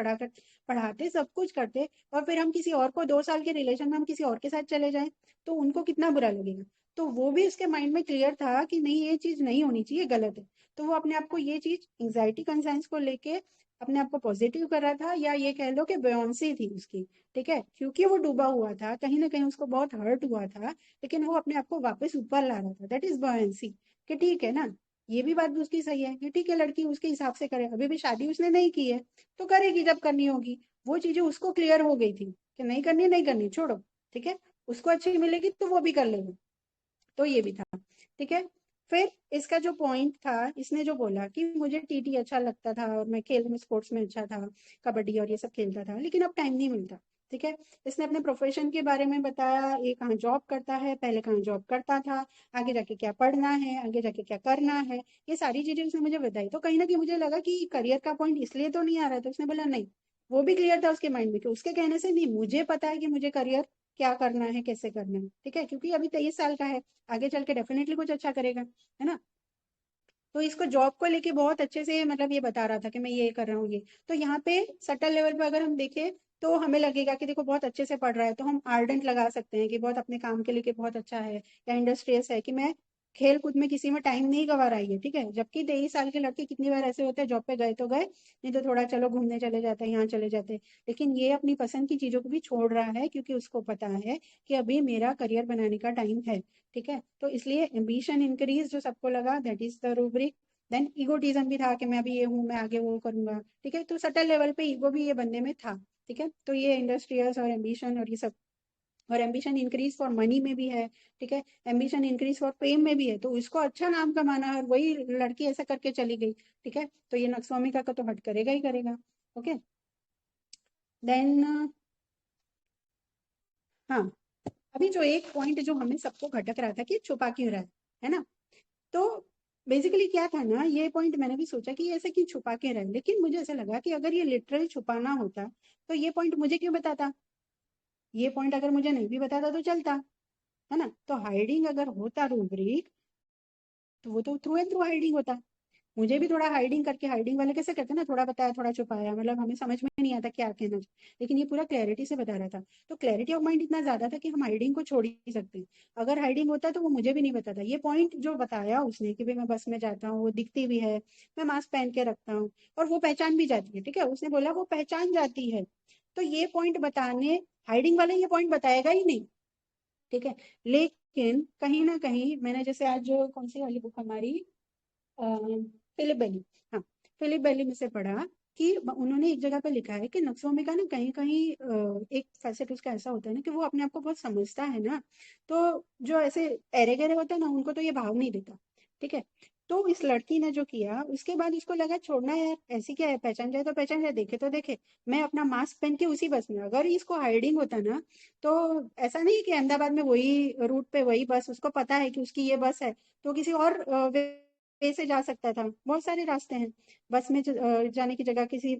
पढ़ाते सब कुछ करते, और फिर हम किसी और को 2 साल के रिलेशन में हम किसी और के साथ चले जाएं तो उनको कितना बुरा लगेगा। तो वो भी उसके माइंड में क्लियर था कि नहीं ये चीज नहीं होनी चाहिए, गलत है। तो वो अपने आप को ये चीज एंग्जाइटी कंसर्न्स को लेके अपने आप को पॉजिटिव कर रहा था, या ये कह लो कि बेयोंसी थी उसकी। ठीक है, क्योंकि वो डूबा हुआ था, कहीं ना कहीं उसको बहुत हर्ट हुआ था, लेकिन वो अपने आप को वापस ऊपर ला रहा था, दैट इज बेयोंसी। कि ठीक है ना, ये भी बात उसकी सही है कि ठीक है लड़की उसके हिसाब से करे, अभी भी शादी उसने नहीं की है तो करेगी जब करनी होगी। वो चीजें उसको क्लियर हो गई थी कि नहीं करनी नहीं करनी छोड़ो। ठीक है, उसको अच्छी मिलेगी तो वो भी कर लेगा। तो ये भी था। ठीक है, फिर इसका जो पॉइंट था, इसने जो बोला कि मुझे TT अच्छा लगता था और मैं खेल में स्पोर्ट्स में अच्छा था, कबड्डी और ये सब खेलता था, लेकिन अब टाइम नहीं मिलता। ठीक है, इसने अपने प्रोफेशन के बारे में बताया, ये कहाँ जॉब करता है, पहले कहाँ जॉब करता था, आगे जाके क्या पढ़ना है, आगे जाके क्या करना है, ये सारी चीजें उसने मुझे बताई। तो कहीं ना कहीं मुझे लगा कि करियर का पॉइंट इसलिए तो नहीं आ रहा है, तो उसने बोला नहीं, वो भी क्लियर था उसके माइंड में कि उसके कहने से नहीं, मुझे पता है कि मुझे करियर क्या करना है, कैसे करना है। ठीक है, क्योंकि अभी 23 साल का है, आगे चल के डेफिनेटली कुछ अच्छा करेगा, है ना। तो इसको जॉब को लेके बहुत अच्छे से मतलब ये बता रहा था कि मैं ये कर रहा हूँ ये। तो यहाँ पे सटल लेवल पे अगर हम देखें तो हमें लगेगा कि देखो बहुत अच्छे से पढ़ रहा है, तो हम आर्डेंट लगा सकते हैं कि बहुत अपने काम के लिए कि बहुत अच्छा है, या इंडस्ट्रियस है कि मैं खेल कूद में किसी में टाइम नहीं गवा रही है। ठीक है, जबकि 23 साल के लड़के कितनी बार ऐसे होते हैं, जॉब पे गए तो गए, नहीं तो थोड़ा चलो घूमने चले जाते हैं, यहाँ चले जाते हैं। लेकिन ये अपनी पसंद की चीजों को भी छोड़ रहा है, क्योंकि उसको पता है कि अभी मेरा करियर बनाने का टाइम है। ठीक है, तो इसलिए एम्बिशन इंक्रीज जो सबको लगा, that is the rubric. Then egotism भी था कि मैं अभी ये हूँ, मैं आगे वो करूंगा। ठीक है, तो सटल लेवल पे ईगो भी ये बंदे में था। ठीक है, तो ये इंडस्ट्रियल्स और एम्बिशन और ये सब, और एम्बिशन इंक्रीज फॉर मनी में भी है। ठीक है, एम्बिशन इंक्रीज फॉर फेम में भी है, तो उसको अच्छा नाम कमाना है, और वही लड़की ऐसा करके चली गई। ठीक है, तो ये नक्सवामिका का तो हट करेगा ही करेगा। ओके, देन हाँ, अभी जो एक पॉइंट जो हमें सबको खटक रहा था कि छुपा क्यों रहा है ना, तो बेसिकली क्या था ना, ये पॉइंट मैंने भी सोचा कि ये ऐसे क्यों छुपा के रहे, लेकिन मुझे ऐसा लगा कि अगर ये लिटरल छुपाना होता तो ये पॉइंट मुझे क्यों बताता, ये पॉइंट अगर मुझे नहीं भी बताता तो चलता, है ना। तो हाइडिंग अगर होता रूब्रिक, तो वो तो थ्रू एंड थ्रू हाइडिंग होता। मुझे भी थोड़ा हाइडिंग करके, हाइडिंग वाले कैसे करते हैं ना, थोड़ा बताया थोड़ा छुपाया, मतलब हमें समझ में नहीं आता क्या कहना चाहिए, लेकिन ये पूरा क्लैरिटी से बता रहा था। तो क्लैरिटी ऑफ माइंड इतना ज्यादा था कि हम हाइडिंग को छोड़ ही सकते हैं। अगर हाइडिंग होता तो वो मुझे भी नहीं बताता। ये पॉइंट जो बताया उसने कि भाई मैं बस में जाता हूँ, वो दिखती भी है, मैं मास्क पहन के रखता हूँ, और वो पहचान भी जाती है। ठीक है, उसने बोला वो पहचान जाती है, तो ये पॉइंट बताने, हाइडिंग वाले ये पॉइंट बताएगा ही नहीं। ठीक है। लेकिन कहीं ना कहीं मैंने जैसे आज जो कौन सी वाली बुक हमारी फिलिप बेली, हाँ, फिलिप बेली में से पढ़ा कि उन्होंने एक जगह पे लिखा है कि नक्सोमी का ना कहीं कहीं एक फैसेट उसका ऐसा होता है ना कि वो अपने आप को बहुत समझता है ना, तो जो ऐसे एरे गहरे होते हैं ना उनको तो ये भाव नहीं देता। ठीक है। तो इस लड़की ने जो किया उसके बाद उसको लगा छोड़ना यार, ऐसी क्या है, पहचान जाए तो पहचान जाए, देखे तो देखे। मैं अपना मास्क पहन के उसी बस में, अगर इसको हाइडिंग होता ना तो ऐसा नहीं कि अहमदाबाद में वही रूट पे वही बस, उसको पता है कि उसकी ये बस है तो किसी और वे से जा सकता था। बहुत सारे रास्ते हैं, बस में जाने की जगह किसी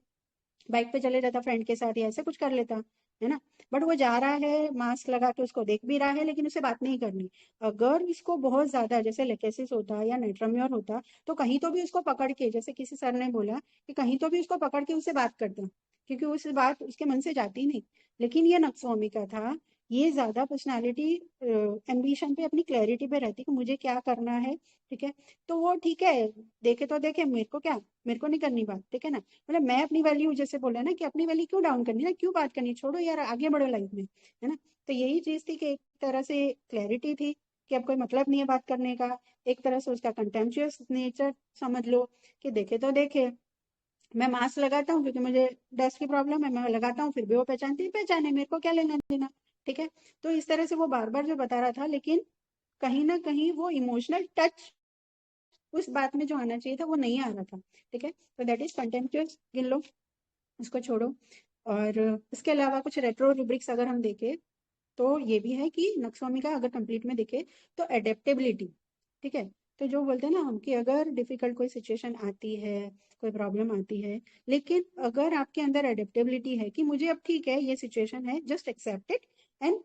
बाइक पे चले जाता फ्रेंड के साथ या ऐसे कुछ कर लेता, है ना। बट वो जा रहा है मास्क लगा के, उसको देख भी रहा है लेकिन उसे बात नहीं करनी। अगर इसको बहुत ज्यादा जैसे लेकेसिस होता या नाइट्रोम्योर होता तो कहीं तो भी उसको पकड़ के, जैसे किसी सर ने बोला कि कहीं तो भी उसको पकड़ के उससे बात करता, क्योंकि उस बात उसके मन से जाती नहीं। लेकिन ये नक्सोमी का था, ये ज्यादा पर्सनालिटी एम्बिशन पे, अपनी क्लैरिटी पे रहती कि मुझे क्या करना है। ठीक है। तो वो ठीक है, देखे तो देखे, मेरे को क्या, मेरे को नहीं करनी बात, ठीक है ना। मतलब मैं अपनी वैल्यू, जैसे बोला ना कि अपनी वैल्यू क्यों डाउन करनी ना, क्यों बात करनी, छोड़ो यार, आगे बढ़ो लाइफ में, है ना। तो यही चीज थी कि एक तरह से क्लैरिटी थी कि अब कोई मतलब नहीं है बात करने का। एक तरह से उसका कंटेम्पचुअस नेचर समझ लो कि देखे तो देखे, मैं मास्क लगाता हूँ क्योंकि मुझे डस्ट की प्रॉब्लम है, मैं लगाता हूँ, फिर भी वो पहचानती है, पहचाने, मेरे को क्या लेना देना। ठीक है। तो इस तरह से वो बार बार जो बता रहा था, लेकिन कहीं ना कहीं वो इमोशनल टच उस बात में जो आना चाहिए था वो नहीं आ रहा था। ठीक है। तो दैट इज कंटेम्पचुअस, गिन लो, उसको छोड़ो। और इसके अलावा कुछ रेट्रो रूब्रिक्स अगर हम देखें तो ये भी है कि नक्सवामी का अगर कंप्लीट में देखे तो एडेप्टेबिलिटी। ठीक है। तो जो बोलते हैं ना हम कि अगर डिफिकल्ट कोई सिचुएशन आती है, कोई प्रॉब्लम आती है, लेकिन अगर आपके अंदर एडेप्टेबिलिटी है कि मुझे अब ठीक है ये सिचुएशन है, जस्ट एक्सेप्ट इट एंड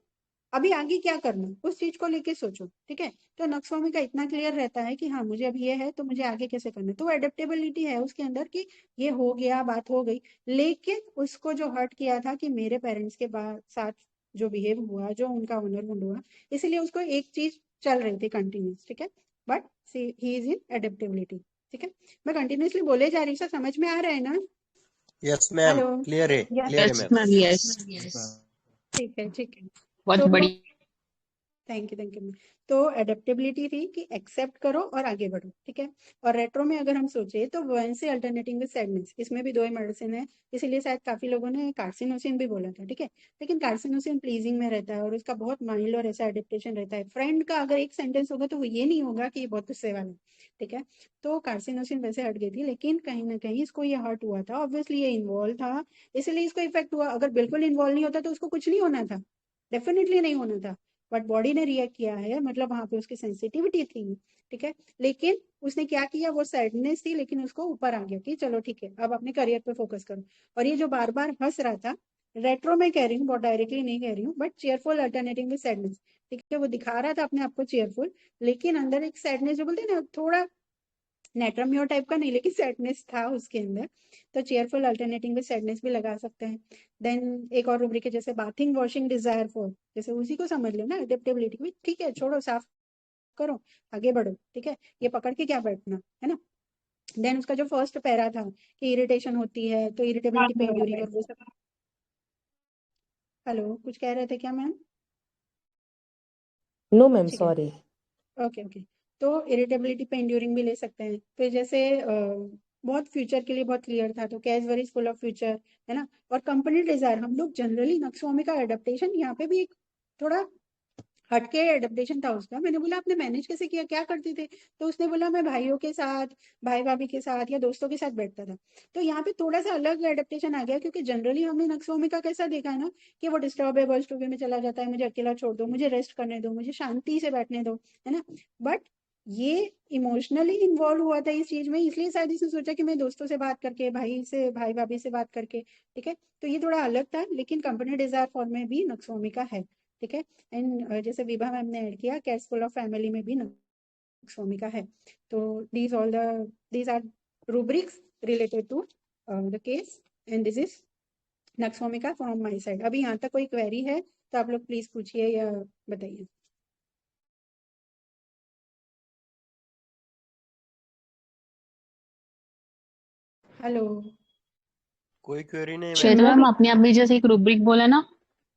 अभी आगे क्या करना उस चीज को लेके सोचो। ठीक है। तो नक्सवामी का इतना क्लियर रहता है कि हाँ मुझे अब ये है तो मुझे आगे कैसे करना है, तो एडेप्टेबिलिटी है उसके अंदर कि ये हो गया, बात हो गई। लेकिन उसको जो हर्ट किया था कि मेरे पेरेंट्स के साथ जो बिहेव हुआ, जो उनका ऑनर वुंड हुआ, इसलिए उसको एक चीज चल रही थी कंटिन्यूस। ठीक है। But he is in adaptability. ठीक है। मैं कंटिन्यूसली बोले जा रही हूँ, समझ में आ रहा है ना। Yes ma'am, hello. क्लियर है, यस क्लियर है यस मैम। Ma'am, yes. ठीक है, ठीक है। बहुत तो बड़ी। Thank you, thank you. तो एडेप्टेबिलिटी थी कि एक्सेप्ट करो और आगे बढ़ो। ठीक है। और रेट्रो में अगर हम सोचे तो वोएंसी अल्टरनेटिंग विद सैडनेस, इसमें भी दो ही मेडिसिन है, इसीलिए शायद काफी लोगों ने कार्सिनोसिन भी बोला था। ठीक है। लेकिन कार्सिनोसिन प्लीजिंग में रहता है और उसका बहुत माइल्ड और ऐसा एडेप्टेशन रहता है। फ्रेंड का अगर एक सेंटेंस होगा तो वो ये नहीं होगा कि ये बहुत गुस्से वाला है। ठीक है। तो कार्सिनोसिन वैसे हट गई थी, लेकिन कहीं ना कहीं इसको ये हर्ट हुआ था, ऑब्वियसली ये इन्वॉल्व था, इसलिए इसको इफेक्ट हुआ। अगर बिल्कुल इन्वॉल्व नहीं होता तो उसको कुछ नहीं होना था, डेफिनेटली नहीं होना था। बट बॉडी ने रिएक्ट किया है, मतलब वहां पे उसकी सेंसिटिविटी थी। ठीक है। लेकिन उसने क्या किया, वो सैडनेस थी लेकिन उसको ऊपर आ गया कि चलो ठीक है अब अपने करियर पे फोकस करो। और ये जो बार बार हंस रहा था, रेट्रो में कह रही हूँ, बहुत डायरेक्टली नहीं कह रही हूँ, but cheerful alternative with sadness. ठीक है। वो दिखा रहा था अपने आप को चेयरफुल, लेकिन अंदर एक सैडनेस, जो बोलते हैं ना, थोड़ा नेट्रम्योर टाइप का नहीं, लेकिन सैडनेस था उसके अंदर। तो चेयरफुल अल्टरनेटिंग विद सैडनेस भी लगा सकते हैं। देन एक और रूब्रिक है जैसे बाथिंग वॉशिंग डिजायर फॉर, जैसे उसी को समझ लो ना, एडेप्टेबिलिटी भी। ठीक है, छोड़ो, साफ करो, आगे बढ़ो। ठीक है। ये पकड़ के क्या बैठना, है ना। देन उसका जो फर्स्ट पैरा था कि इरिटेशन होती है तो इरिटेबिलिटी पेन ड्यूरिंग और वो सब। हेलो, कुछ कह रहे थे क्या मैम। नो मैम, ठीक है। सॉरी। Okay, okay. तो इरिटेबिलिटी पे इंड्यूरिंग भी ले सकते हैं। फिर जैसे बहुत फ्यूचर के लिए बहुत क्लियर था तो cash very full of future, है ना। और कंपनी डिजायर, हम लोग जनरली नक्सवामी का एडेप्टेशन यहाँ पे भी एक थोड़ा हटके एडेप्टेशन था उसका। मैंने बोला आपने मैनेज कैसे किया, क्या करते थे, तो उसने बोला मैं भाइयों के साथ, भाई भाभी के साथ या दोस्तों के साथ बैठता था। तो यहाँ पे थोड़ा सा अलग एडेप्टेशन आ गया, क्योंकि जनरली हमने नक्सवामी का कैसा देखा है ना कि वो डिस्टर्बेबल स्टूडियो में चला जाता है, मुझे अकेला छोड़ दो, मुझे रेस्ट करने दो, मुझे शांति से बैठने दो, है ना। बट ये इमोशनली इन्वॉल्व हुआ था इस चीज में, इसलिए शायद इसने सोचा कि मैं दोस्तों से बात करके, भाई से, भाई भाभी से बात करके। ठीक है। तो ये थोड़ा अलग था, लेकिन कंपनी डिजायर फॉर्म में भी नक्सवामी का है। ठीक है। एंड जैसे विभा मैम ने ऐड किया, केयरफुल ऑफ फैमिली में भी नक्सवामी का है। तो these are rubrics related to the case, and this is nux vomica का फ्रॉम माय साइड। अभी यहाँ तक कोई क्वेरी है तो आप लोग प्लीज पूछिए या बताइए। हेलो। कोई क्वेरी नहीं मैम। श्वेता मैम, आपने अभी जैसे एक रूब्रिक बोला ना,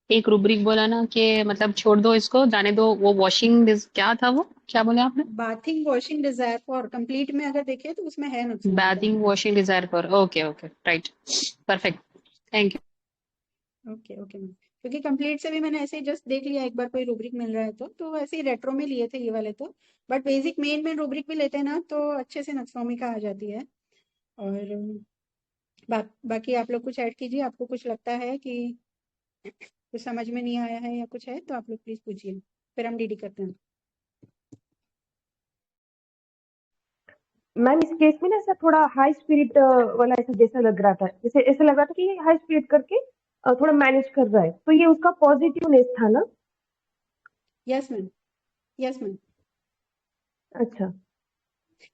एक रूब्रिक बोला ना कि मतलब छोड़ दो इसको, जाने दो, वो वॉशिंग क्या था, वो क्या बोले आपने? Bathing washing desire for complete में अगर देखें तो उसमें है नक्सोमी का। Bathing washing desire for, okay okay right, perfect, thank you. Okay okay ma'am, क्योंकि कंप्लीट से भी मैंने ऐसे ही जस्ट देख लिया एक बार कोई रूब्रिक मिल रहा है तो ऐसे ही रेट्रो में लिए थे ये वाले तो, बट बेसिक मेन रूब्रिक भी लेते हैं ना तो अच्छे से नक्सोमी का आ जाती है। और बाकी आप लोग कुछ ऐड कीजिए, आपको कुछ लगता है कि कुछ समझ में नहीं आया है या कुछ है तो आप लोग प्लीज पूछिए, फिर हम डीडी करते हैं। मैम इस केस में ना सर थोड़ा हाई स्पिरिट वाला ऐसा जैसा लग रहा था, जैसे ऐसा लग रहा था कि ये हाई स्पिरिट करके थोड़ा मैनेज कर रहा है, तो ये उसका पॉजिटिवनेस था ना? Yes ma'am, yes ma'am. अच्छा।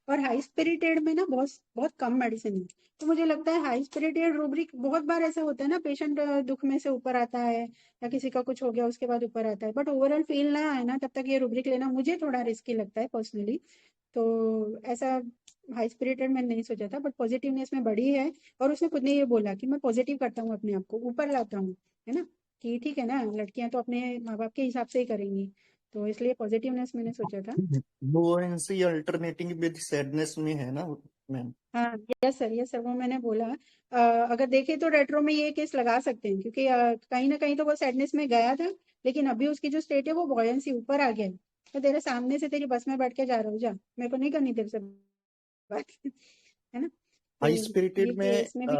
और हाई स्पिरिटेड में ना बहुत बहुत कम मेडिसिन है, तो मुझे लगता है हाई स्पिरिटेड रूब्रिक बहुत बार ऐसा होता है ना, पेशेंट दुख में से ऊपर आता है या किसी का कुछ हो गया उसके बाद ऊपर आता है, बट ओवरऑल फील ना आए ना तब तक ये रूब्रिक लेना मुझे थोड़ा रिस्की लगता है पर्सनली। तो ऐसा हाई स्पिरिटेड मैंने नहीं सोचा था, बट पॉजिटिवनेस में बड़ी है। और उसने खुद ने ये बोला कि मैं पॉजिटिव करता हूँ, अपने आप को ऊपर लाता हूँ, है ना, कि ठीक है ना, लड़कियां तो अपने माँ बाप के हिसाब से ही करेंगी, तो इसलिए पॉजिटिवनेस मैंने सोचा था। फ्लुएंसी अल्टरनेटिंग विद सैडनेस में है ना मैम? हाँ यस सर वो मैंने बोला। अगर देखें तो रेट्रो में ये केस लगा सकते हैं, क्योंकि कहीं ना कहीं तो वो सैडनेस में गया था, लेकिन अभी उसकी जो स्टेट है वो बॉयंसी ऊपर आ गया है। तो तेरे सामने से तेरी बस में बैठ के जा रहा हूँ, जा, मेरे को नहीं करनी तेरे से बात है ना, हाई तो ये स्पिरिटेड में केस में भी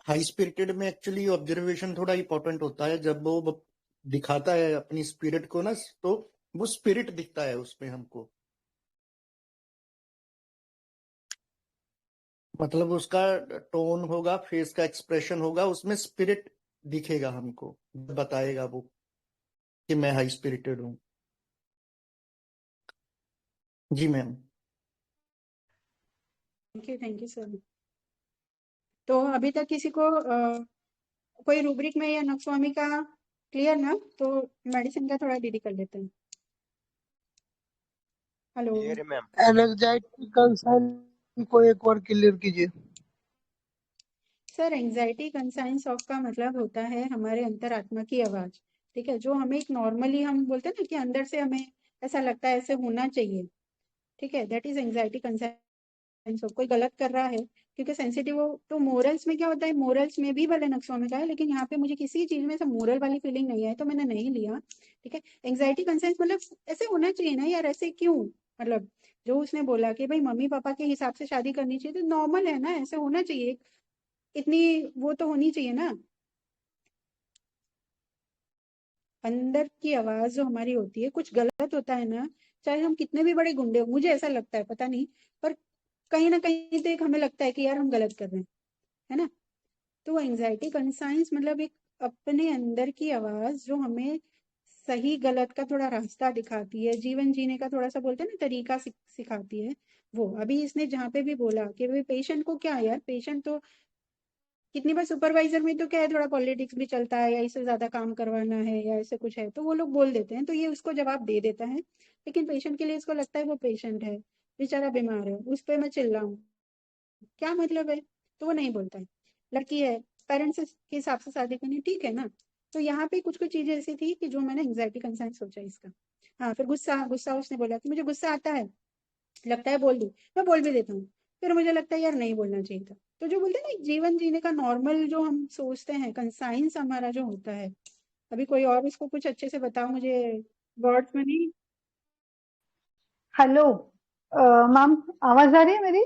हाई स्पिरिटेड में एक्चुअली ऑब्जर्वेशन थोड़ा इंपॉर्टेंट होता है। जब वो दिखाता है अपनी स्पिरिट को ना, तो वो स्पिरिट दिखता है उसमें हमको, मतलब उसका टोन होगा, फेस का एक्सप्रेशन होगा, उसमें स्पिरिट दिखेगा हमको, बताएगा वो कि मैं हाई स्पिरिटेड हूँ। जी मैम। Thank you sir. तो अभी तक किसी को कोई रूब्रिक में या नक्सवामी का क्लियर ना, तो मेडिसिन का थोड़ा डीडी कर लेते हैं। हेलो क्लियर है मैम। एंजाइटी कंसर्न को एक और क्लियर कीजिए। सर, एंजाइटी कंसाइंस ऑफ का मतलब होता है हमारे अंतरात्मा की आवाज, ठीक है, जो हमें एक नॉर्मली हम बोलते हैं ना कि अंदर से हमें ऐसा लगता है ऐसे होना चाहिए, ठीक है, that is anxiety conscience of. कोई गलत कर रहा है, क्योंकि सेंसिटिव हो, तो मोरल्स में क्या होता है, मोरल्स में भी भले नक्शों में का है, लेकिन यहाँ पे मुझे किसी चीज में ऐसा मोरल वाली फीलिंग नहीं है तो मैंने नहीं लिया, ठीक है। एंजाइटी कंसाइंस मतलब ऐसे होना चाहिए ना यार, ऐसे क्यों, मतलब जो उसने बोला कि भाई मम्मी पापा के हिसाब से शादी करनी चाहिए, तो नॉर्मल है ना, ऐसे होना चाहिए, इतनी वो तो होनी चाहिए ना। अंदर की आवाज जो हमारी होती है, कुछ गलत होता है ना, चाहे हम कितने भी बड़े गुंडे हो, मुझे ऐसा लगता है, पता नहीं, पर कहीं ना कहीं तो एक हमें लगता है कि यार हम गलत कर रहे हैं, है ना। तो एंजाइटी कंसाइंस मतलब एक अपने अंदर की आवाज जो हमें सही गलत का थोड़ा रास्ता दिखाती है, जीवन जीने का थोड़ा सा बोलते हैं ना तरीका सिखाती है। वो अभी इसने जहाँ पे भी बोला कि भाई पेशेंट को क्या है यार, पेशेंट तो कितनी बार सुपरवाइजर में तो क्या है, थोड़ा पॉलिटिक्स भी चलता है या इससे ज्यादा काम करवाना है या ऐसे कुछ है, तो वो लोग बोल देते हैं, तो ये उसको जवाब दे देता है, लेकिन पेशेंट के लिए इसको लगता है वो पेशेंट है, बेचारा बीमार है, उस पर मैं चिल्लाऊं, क्या मतलब है, तो वो नहीं बोलता है। लड़की है, पेरेंट्स के हिसाब से शादी करनी, ठीक है ना। तो यहाँ पे कुछ कुछ चीजें ऐसी थी कि जो मैंने एंग्जाइटी कंसर्न सोचा इसका। हाँ, फिर गुस्सा गुस्सा उसने बोला कि मुझे गुस्सा आता है, लगता है बोल दूं, मैं बोल भी देता हूँ, फिर मुझे लगता है यार नहीं बोलना चाहिए था। तो जो बोलते हैं ना जीवन जीने का नॉर्मल जो हम सोचते हैं, कंसाइंस हमारा जो होता है, अभी कोई और इसको कुछ अच्छे से बताओ मुझे, वर्ड्स में नहीं। हेलो मैम, आवाज आ रही है मेरी?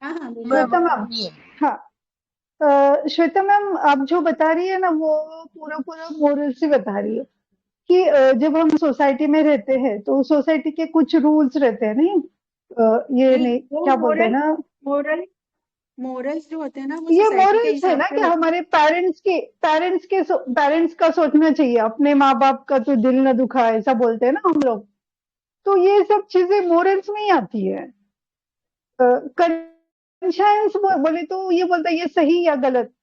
हाँ हाँ बोलिए। श्वेता मैम, हाँ श्वेता मैम, आप जो बता रही है ना वो पूरा पूरा मोरल से बता रही है कि जब हम सोसाइटी में रहते हैं तो सोसाइटी के कुछ रूल्स रहते हैं, नहीं ये नहीं वो क्या बोलते हैं मोरल ना, मोरल मोरल्स जो होते हैं ना वो ये सोसाइटी के मोरल्स है हिसाब ना से कि होते हमारे पेरेंट्स का सोचना चाहिए, अपने माँ बाप का तो दिल न दुखा, ऐसा बोलते हैं ना हम लोग, तो ये सब चीजें मोरल्स में ही आती है। कंशांस बोले तो ये बोलता है ये सही या गलत,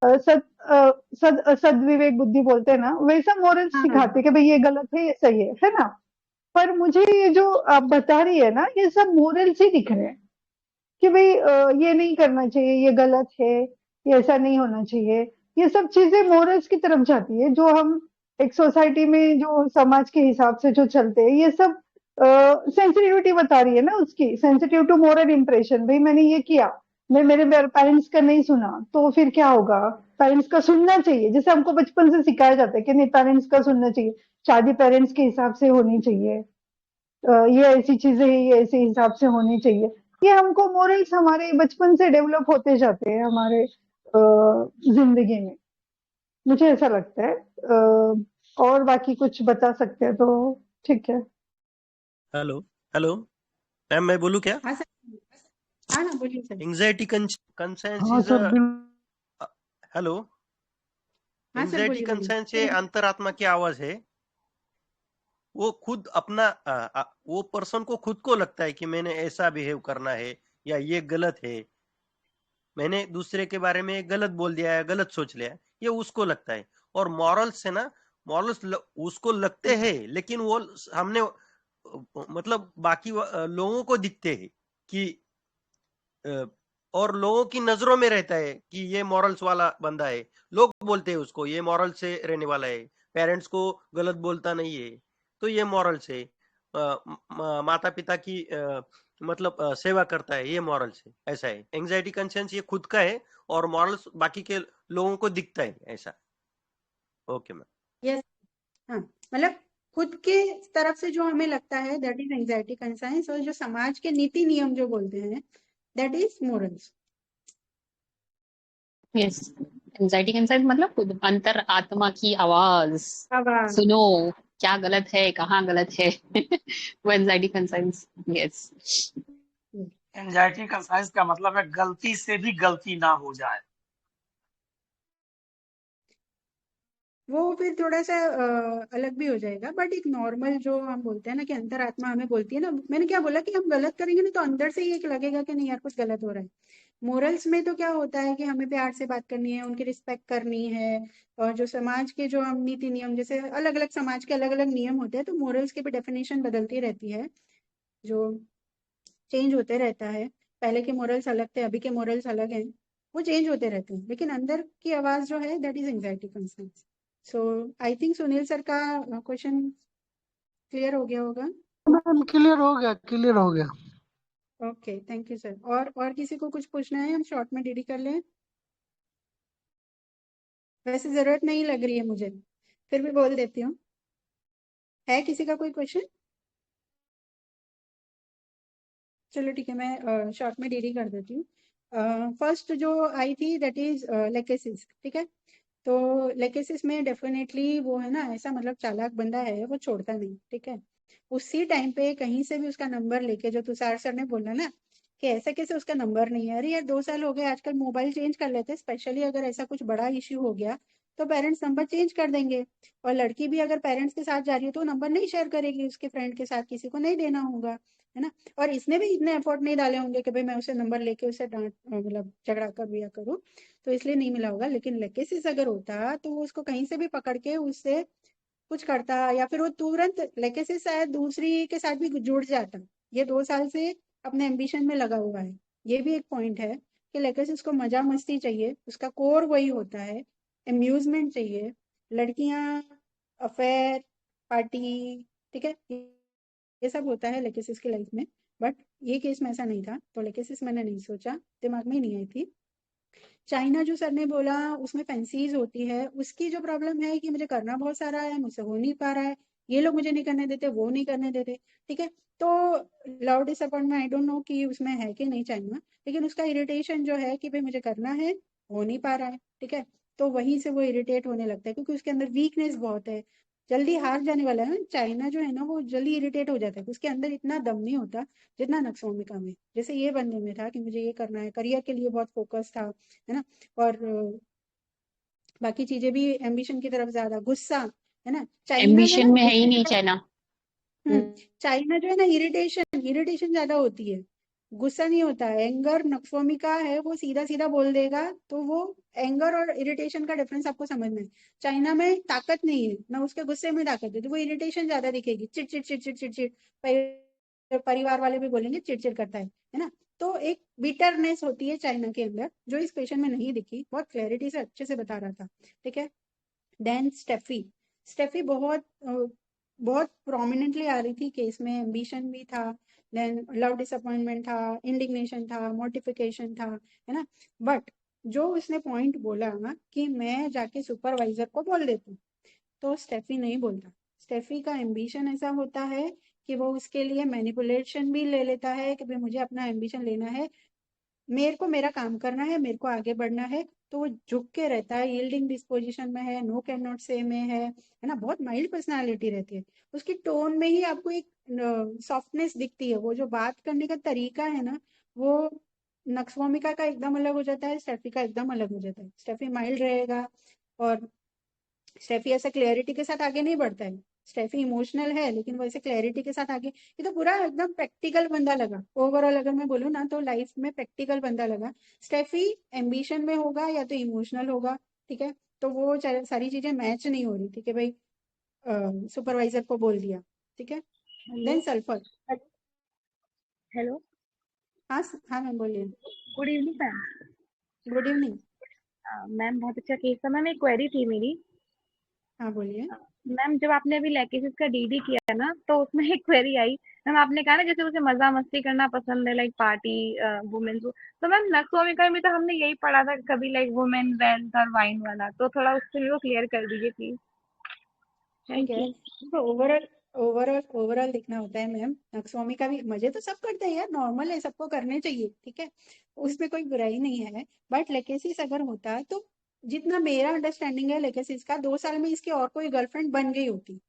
सद विवेक बुद्धि बोलते हैं ना, वैसा मोरल हाँ हाँ सिखाते कि भाई ये गलत है ये सही है ना। पर मुझे ये जो आप बता रही है ना, ये सब मोरल्स ही दिख रहे हैं कि भाई ये नहीं करना चाहिए, ये गलत है, ये ऐसा नहीं होना चाहिए, ये सब चीजें मोरल्स की तरफ जाती है, जो हम एक सोसाइटी में जो समाज के हिसाब से जो चलते हैं, ये सब सेंसिटिविटी बता रही है ना उसकी, सेंसिटिव टू मोरल इम्प्रेशन। भाई मैंने ये किया, मैं मेरे पेरेंट्स का नहीं सुना, तो फिर क्या होगा? पेरेंट्स का सुनना चाहिए, जैसे हमको बचपन से सिखाया जाता है कि नहीं पेरेंट्स का सुनना चाहिए, शादी पेरेंट्स के हिसाब से होनी चाहिए, ये ऐसी चीजें ये ऐसे हिसाब से होनी चाहिए। ये हमको मोरल्स हमारे बचपन से डेवलप होते जाते हैं हमारे जिंदगी में, मुझे ऐसा लगता है। और बाकी कुछ बता सकते हैं तो ठीक है। हेलो हेलो मैम, मैं बोलूँ क्या? हाँ सर, हाँ ना बोलिए सर। एंजाइटी कंसर्न हाँ इज सर हेलो हाँ सर, एंजाइटी बोलिए बोलिए। कंसर्न से अंतरात्मा की आवाज है। वो खुद अपना वो पर्सन को खुद को लगता है कि मैंने ऐसा बिहेव करना है या ये गलत है, मैंने दूसरे के बारे में गलत बोल दिया है, गलत सोच लिया, ये उसको लगता है। और मॉरल्स है ना, मॉरल्स उसको लगते हैं, लेकिन वो हमने मतलब बाकी लोगों को दिखते हैं कि और लोगों की नजरों में रहता है कि ये मॉरल्स वाला बंदा है। लोग बोलते हैं उसको ये मॉरल से रहने वाला है, पेरेंट्स को गलत बोलता नहीं है, तो ये मॉरल से माता पिता की मतलब सेवा करता है, ये मॉरल से। ऐसा है, एंजाइटी कंसर्न ये खुद का है और मॉरल्स बाकी के लोगों को दिखता है ऐसा। Okay ma'am. यस, हाँ, मतलब खुद के तरफ से जो हमें लगता है दैट इज एंजाइटी कंसर्न्स, और जो समाज के नीति नियम जो बोलते हैं that is morals. Yes, anxiety concern मतलब खुद अंतर आत्मा की आवाज, आवाज। सुनो क्या गलत है, कहाँ गलत है। वो anxiety concerns. Yes, anxiety concern का मतलब है गलती से भी गलती ना हो जाए। वो फिर थोड़ा सा अलग भी हो जाएगा, बट एक नॉर्मल जो हम बोलते हैं ना कि अंतरात्मा हमें बोलती है ना, मैंने क्या बोला कि हम गलत करेंगे ना तो अंदर से ही एक लगेगा कि नहीं यार कुछ गलत हो रहा है। मोरल्स में तो क्या होता है कि हमें प्यार से बात करनी है, उनकी रिस्पेक्ट करनी है, और जो समाज के जो हम नीति नियम, जैसे अलग अलग समाज के अलग अलग नियम होते हैं, तो मोरल्स की भी डेफिनेशन बदलती रहती है, जो चेंज होते रहता है। पहले के मोरल्स अलग थे, अभी के मोरल्स अलग हैं, वो चेंज होते रहते हैं, लेकिन अंदर की आवाज जो है that is anxiety concern. So I think Sunil sir का क्वेश्चन क्लियर हो गया होगा। मैम क्लियर हो गया, क्लियर हो गया। Okay, thank you sir. और किसी को कुछ पूछना है, हम शॉर्ट में डीडी कर लें? वैसे जरूरत नहीं लग रही है मुझे, फिर भी बोल देती हूँ। है किसी का कोई क्वेश्चन? चलो ठीक है, मैं शॉर्ट में डीडी कर देती हूँ। फर्स्ट जो आई थी दैट इज लेकेसिस, ठीक है। तो लेकेसिस में डेफिनेटली वो है ना, ऐसा मतलब चालाक बंदा है, वो छोड़ता नहीं, ठीक है। उसी टाइम पे कहीं से भी उसका नंबर लेके, जो तुषार सर ने बोला ना कि ऐसा कैसे उसका नंबर नहीं है, अरे यार 2 साल हो गए, आजकल मोबाइल चेंज कर लेते हैं, स्पेशली अगर ऐसा कुछ बड़ा इश्यू हो गया तो पेरेंट्स नंबर चेंज कर देंगे। और लड़की भी अगर पेरेंट्स के साथ जा रही है तो नंबर नहीं शेयर करेगी उसके फ्रेंड के साथ, किसी को नहीं देना होगा, है ना। और इसने भी इतने एफर्ट नहीं डाले होंगे कि भाई मैं उसे नंबर लेके उसे डांट मतलब झगड़ा कर दिया करूँ, तो इसलिए नहीं मिला होगा। लेकिन लेकेसिस अगर होता तो वो उसको कहीं से भी पकड़ के उससे कुछ करता, या फिर वो तुरंत लेकेसिस शायद दूसरी के साथ भी जुड़ जाता। ये 2 साल से अपने एम्बिशन में लगा हुआ है, ये भी एक पॉइंट है कि लेकेसिस को मजा मस्ती चाहिए, उसका कोर वही होता है, अम्यूजमेंट चाहिए, लड़कियां, अफेयर, पार्टी, ठीक है, ये सब होता है लेकेसिस की लाइफ में। बट ये केस में ऐसा नहीं था, तो लेकेसिस मैंने नहीं सोचा, दिमाग में ही नहीं आई थी। चाइना जो सर ने बोला उसमें फैंसीज होती है, उसकी जो प्रॉब्लम है कि मुझे करना बहुत सारा है, मुझसे हो नहीं पा रहा है, ये लोग मुझे नहीं करने देते, वो नहीं करने देते, ठीक है। तो love disappointment I don't know कि उसमें है कि नहीं चाइना, लेकिन उसका इरिटेशन जो है कि भाई मुझे करना है, हो नहीं पा रहा है, ठीक है। तो वहीं से वो इरिटेट होने लगता है, क्योंकि उसके अंदर वीकनेस बहुत है, जल्दी हार जाने वाला है ना। चाइना जो है ना वो जल्दी इरिटेट हो जाता है, उसके अंदर इतना दम नहीं होता जितना नक्सोमिका में, जैसे ये बंदे में था कि मुझे ये करना है, करियर के लिए बहुत फोकस था, है ना। और बाकी चीजें भी एम्बिशन की तरफ ज्यादा, गुस्सा, है ना। चाइना जो एम्बिशन है में है ही नहीं चाइना। चाइना जो है ना इरिटेशन ज्यादा होती है, गुस्सा नहीं होता है। एंगर नक्सोमिका है, वो सीधा सीधा बोल देगा, तो वो एंगर और इरिटेशन का डिफरेंस आपको समझना है। चाइना में ताकत नहीं है ना, उसके गुस्से में ताकत है, तो वो इरिटेशन ज्यादा दिखेगी, चिड़ चिड़ चिड़ चिड़ चिड़ चिड़, परिवार वाले भी बोलेंगे चिड़चिड़ करता है ना। तो एक बिटरनेस होती है चाइना के अंदर, जो इस पेशेंट में नहीं दिखी, बहुत क्लैरिटी से अच्छे से बता रहा था, ठीक है। देन स्टेफी बहुत प्रोमिनेंटली आ रही थी केस में, एम्बिशन भी था, देन लव डिसअपॉइंटमेंट था, इंडिग्नेशन था, मोर्टिफिकेशन था, है ना। बट जो उसने पॉइंट बोला ना कि मैं जाके सुपरवाइजर को बोल देती हूँ, तो स्टेफी नहीं बोलता। स्टेफी का एम्बिशन ऐसा होता है कि वो उसके लिए मैनिपुलेशन भी ले लेता है कि भाई मुझे अपना एम्बिशन लेना है, मेरे को मेरा काम करना है, मेरे को आगे बढ़ना है, तो वो झुक के रहता है, यील्डिंग डिस्पोजिशन में है, नो कैन नॉट से में है ना। बहुत माइल्ड पर्सनालिटी रहती है, उसकी टोन में ही आपको एक सॉफ्टनेस दिखती है, वो जो बात करने का तरीका है ना, वो नक्सवामिका का एकदम अलग हो जाता है, स्टेफी का एकदम अलग हो जाता है। स्टेफी माइल्ड रहेगा और स्टेफी ऐसा क्लैरिटी के साथ आगे नहीं बढ़ता है। स्टेफी इमोशनल है लेकिन वो ऐसे क्लैरिटी के साथ आगे, ये तो पूरा एकदम प्रैक्टिकल बंदा लगा। ओवरऑल अगर मैं बोलूँ ना तो लाइफ में प्रैक्टिकल बंदा लगा। स्टेफी एम्बिशन में होगा या तो इमोशनल होगा, ठीक है। तो वो सारी चीजें मैच नहीं हो रही थी कि भाई सुपरवाइजर को बोल दिया, ठीक है। Then sulphur. हेलो, हाँ हाँ मैम बोलिए। Good evening ma'am. Good evening. Ma'am बहुत अच्छा केस था मैम, एक क्वेरी थी मेरी। हाँ बोलिए। मैम जब आपने अभी लैकेसिस का डीडी किया ना, तो उसमें एक क्वेरी आई। मैम आपने कहा ना जैसे उसे मजा मस्ती करना पसंद है, लाइक पार्टी, वुमेन्स। तो मैम नक्सवामिका में तो हमने यही पढ़ा था कभी, लाइक वुमेन वेल्थ और वाइन वाला, तो थोड़ा उससे भी वो क्लियर कर दीजिए प्लीज। ठीक थैंक है, यू। तो ओवरऑल देखना होता है मैम। नक्सवामी का भी मजे तो सब करते हैं यार, नॉर्मल है, सबको करने चाहिए, ठीक है, उसमें कोई बुराई नहीं है। बट लेकेसिस अगर होता है तो जितना मेरा अंडरस्टैंडिंग है लेकेसिस का, 2 साल में इसकी और कोई गर्लफ्रेंड बन गई होती,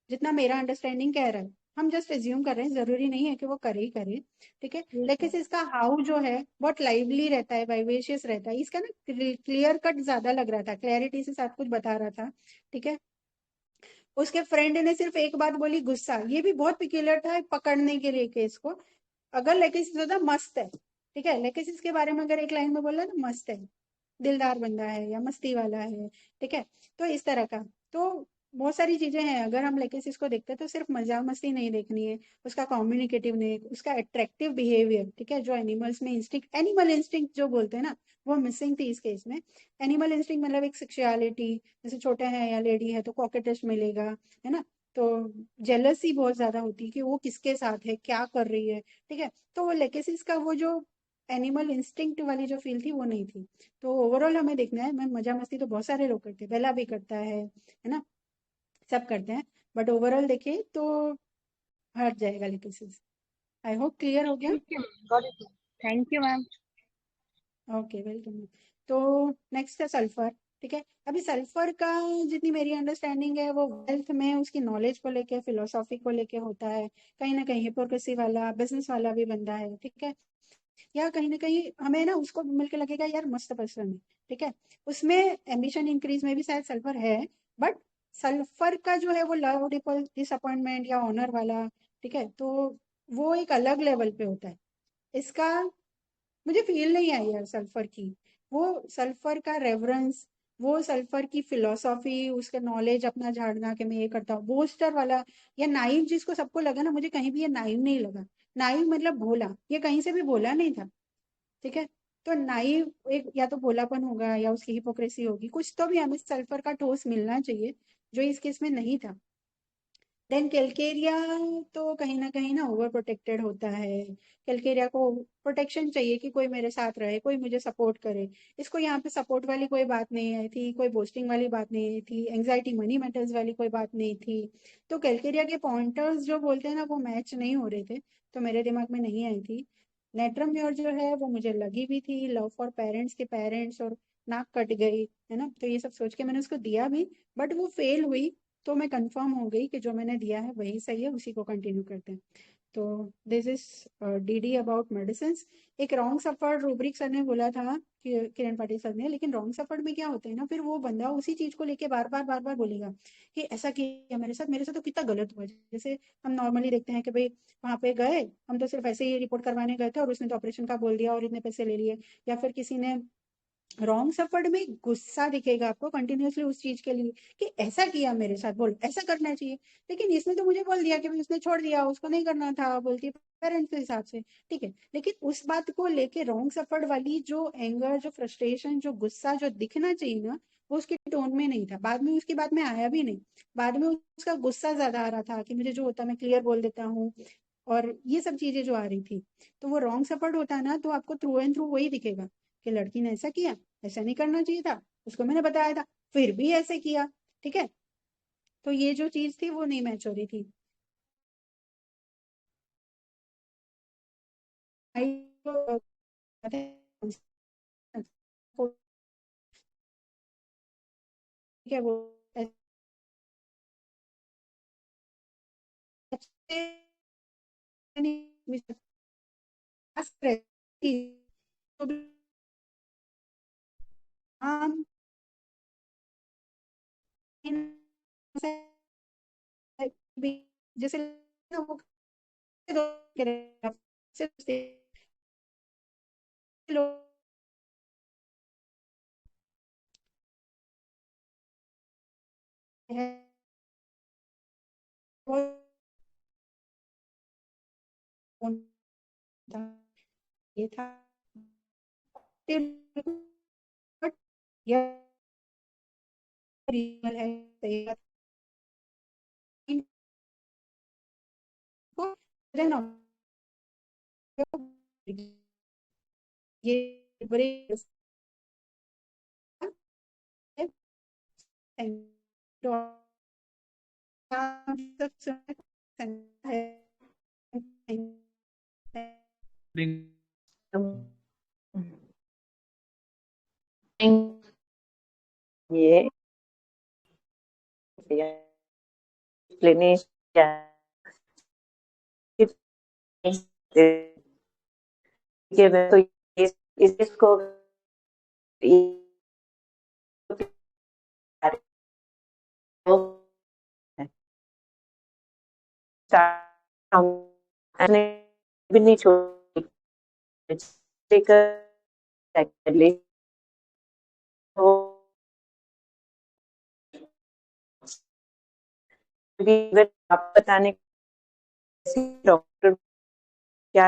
जितना मेरा अंडरस्टैंडिंग कह रहा है। हम जस्ट एज्यूम कर रहे हैं, जरूरी नहीं है कि वो करे ही करे, ठीक है। लेकिन इसका हाउ जो है बहुत लाइवली रहता है, वाइवेशियस रहता है इसका ना, क्लियर कट ज्यादा लग रहा था, क्लैरिटी से सब कुछ बता रहा था, ठीक है। उसके फ्रेंड ने सिर्फ एक बात बोली, गुस्सा, ये भी बहुत पिक्यूलर था पकड़ने के लिए केस को। अगर लेकेसिस होता मस्त है, ठीक है, लेकेसिस के बारे में अगर एक लाइन में बोला ना मस्त है, दिलदार बंदा है या मस्ती वाला है, ठीक है, तो इस तरह का। तो बहुत सारी चीजें हैं, अगर हम लेकेसिस को देखते हैं तो सिर्फ मजा मस्ती नहीं देखनी है, उसका कम्युनिकेटिव नहीं, उसका अट्रैक्टिव बिहेवियर, ठीक है, जो एनिमल्स में इंस्टिंक्ट, एनिमल इंस्टिंक्ट जो बोलते हैं ना, वो मिसिंग थी इस केस में। एनिमल इंस्टिंक्ट मतलब एक सेक्सुअलिटी, जैसे छोटे हैं या लेडी है तो कॉकेटिश मिलेगा, है ना। तो जेलसी बहुत ज्यादा होती है कि वो किसके साथ है, क्या कर रही है, ठीक है। तो वो लेकेसिस का वो जो एनिमल इंस्टिंक्ट वाली जो फील थी वो नहीं थी। तो ओवरऑल हमें देखना है। मैं मजा मस्ती तो बहुत सारे लोग करते हैं, बेला भी करता है ना, सब करते हैं। बट ओवरऑल देखें तो हट जाएगा लेकेसिस। आई होप क्लियर हो गया। Thank you, got it. Thank you ma'am. Okay welcome. तो नेक्स्ट है सल्फर, ठीक है। अभी सल्फर का जितनी मेरी अंडरस्टैंडिंग है वो वेल्थ में उसकी नॉलेज को लेके, फिलोसॉफी को लेके होता है। कहीं ना कहीं हिपोक्रेसी वाला, बिजनेस वाला भी बंदा है, ठीक है। या कहीं ना कहीं हमें ना उसको मिलके लगेगा यार मस्त पर्सन है, ठीक है। उसमें एम्बिशन इंक्रीज में भी शायद सल्फर है, बट सल्फर का जो है वो लव डिसअपॉइंटमेंट या ऑनर वाला, ठीक है, तो वो एक अलग लेवल पे होता है। इसका मुझे फील नहीं आई यार सल्फर की, वो सल्फर का रेवरेंस, वो सल्फर की फिलोसॉफी, उसका नॉलेज अपना झाड़ना कि मैं ये करता हूँ, बोस्टर वाला या नाइव जिसको सबको लगा ना, मुझे कहीं भी ये नाइव नहीं लगा। नाइव मतलब भोला, ये कहीं से भी भोला नहीं था, ठीक है। तो नाइव एक या तो भोलापन होगा या उसकी हिपोक्रेसी होगी, कुछ तो भी हमें सल्फर का ठोस मिलना चाहिए जो इस केस में नहीं था। देन कैलकेरिया तो कहीं ना ओवर प्रोटेक्टेड होता है। कैलकेरिया को प्रोटेक्शन चाहिए कि कोई मेरे साथ रहे, कोई मुझे सपोर्ट करे। इसको यहाँ पे सपोर्ट वाली कोई बात नहीं आई थी, कोई बोस्टिंग वाली बात नहीं आई थी, एंग्जाइटी मनी मैटर्स वाली कोई बात नहीं थी। तो कैलकेरिया के पॉइंटर्स जो बोलते हैं ना वो मैच नहीं हो रहे थे, तो मेरे दिमाग में नहीं आई थी। नेट्रम म्योर जो है वो मुझे लगी भी थी, लव फॉर पेरेंट्स के पेरेंट्स, और नाक कट गई, है ना, तो ये सब सोच के मैंने उसको दिया भी, बट वो फेल हुई। तो मैं कंफर्म हो गई कि जो मैंने दिया है वही सही है, उसी को कंटिन्यू करते हैं। तो this is DD about medicine. एक रॉन्ग सफर्ड रूब्रिक सर ने बोला था कि किरण पाटिल सर ने, लेकिन रॉन्ग सफर्ड में क्या होता है ना, फिर वो बंदा उसी चीज को लेके बार बार बोलेगा कि ऐसा किया मेरे साथ तो कितना गलत हुआ। जैसे हम नॉर्मली देखते हैं कि भाई वहां पे गए, हम तो सिर्फ ऐसे ही रिपोर्ट करवाने गए थे और उसने तो ऑपरेशन का बोल दिया और इतने पैसे ले लिए। या फिर किसी ने रॉन्ग सफर्ड में गुस्सा दिखेगा आपको कंटिन्यूअसली उस चीज के लिए कि ऐसा किया मेरे साथ, बोल ऐसा करना चाहिए। लेकिन इसने तो मुझे बोल दिया कि भाई उसने छोड़ दिया, उसको नहीं करना था, बोलती पेरेंट्स के हिसाब से, ठीक है। लेकिन उस बात को लेके रॉन्ग सफर्ड वाली जो एंगर, जो फ्रस्ट्रेशन, जो गुस्सा जो दिखना चाहिए ना, वो उसके टोन में नहीं था। बाद में उसकी बात में आया भी नहीं। बाद में उसका गुस्सा ज्यादा आ रहा था कि मुझे जो होता है मैं क्लियर बोल देता हूँ, और ये सब चीजें जो आ रही थी। तो वो रॉन्ग सफर्ड होता ना, तो आपको थ्रू एंड थ्रू वही दिखेगा कि लड़की ने ऐसा किया, ऐसा नहीं करना चाहिए था, उसको मैंने बताया था, फिर भी ऐसे किया, ठीक है। तो ये जो चीज थी वो नहीं मैच हो रही थी। क्या वो जैसे वो ये था ये बड़े ये तो इसको भी नहीं छोड़ तो भी आप बताने डॉक्टर क्या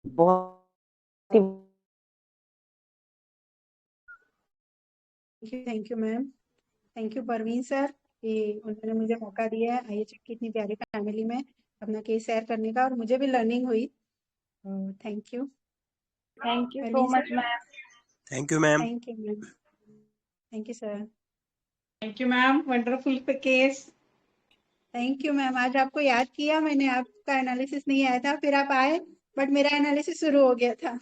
बहुत ही thank you ma'am, thank you Parveen sir कि उन्होंने मुझे मौका दिया है IHF की इतनी प्यारी फैमिली में अपना केस शेयर करने का, और मुझे भी लर्निंग हुई। Thank you thank you so Parveen much sir. Ma'am. Thank you ma'am. Thank you ma'am, thank you sir. Thank you ma'am, wonderful case. Thank you ma'am, आज आपको याद किया मैंने, आपका एनालिसिस नहीं आया था, फिर आप आए, बट मेरा एनालिसिस शुरू हो गया था।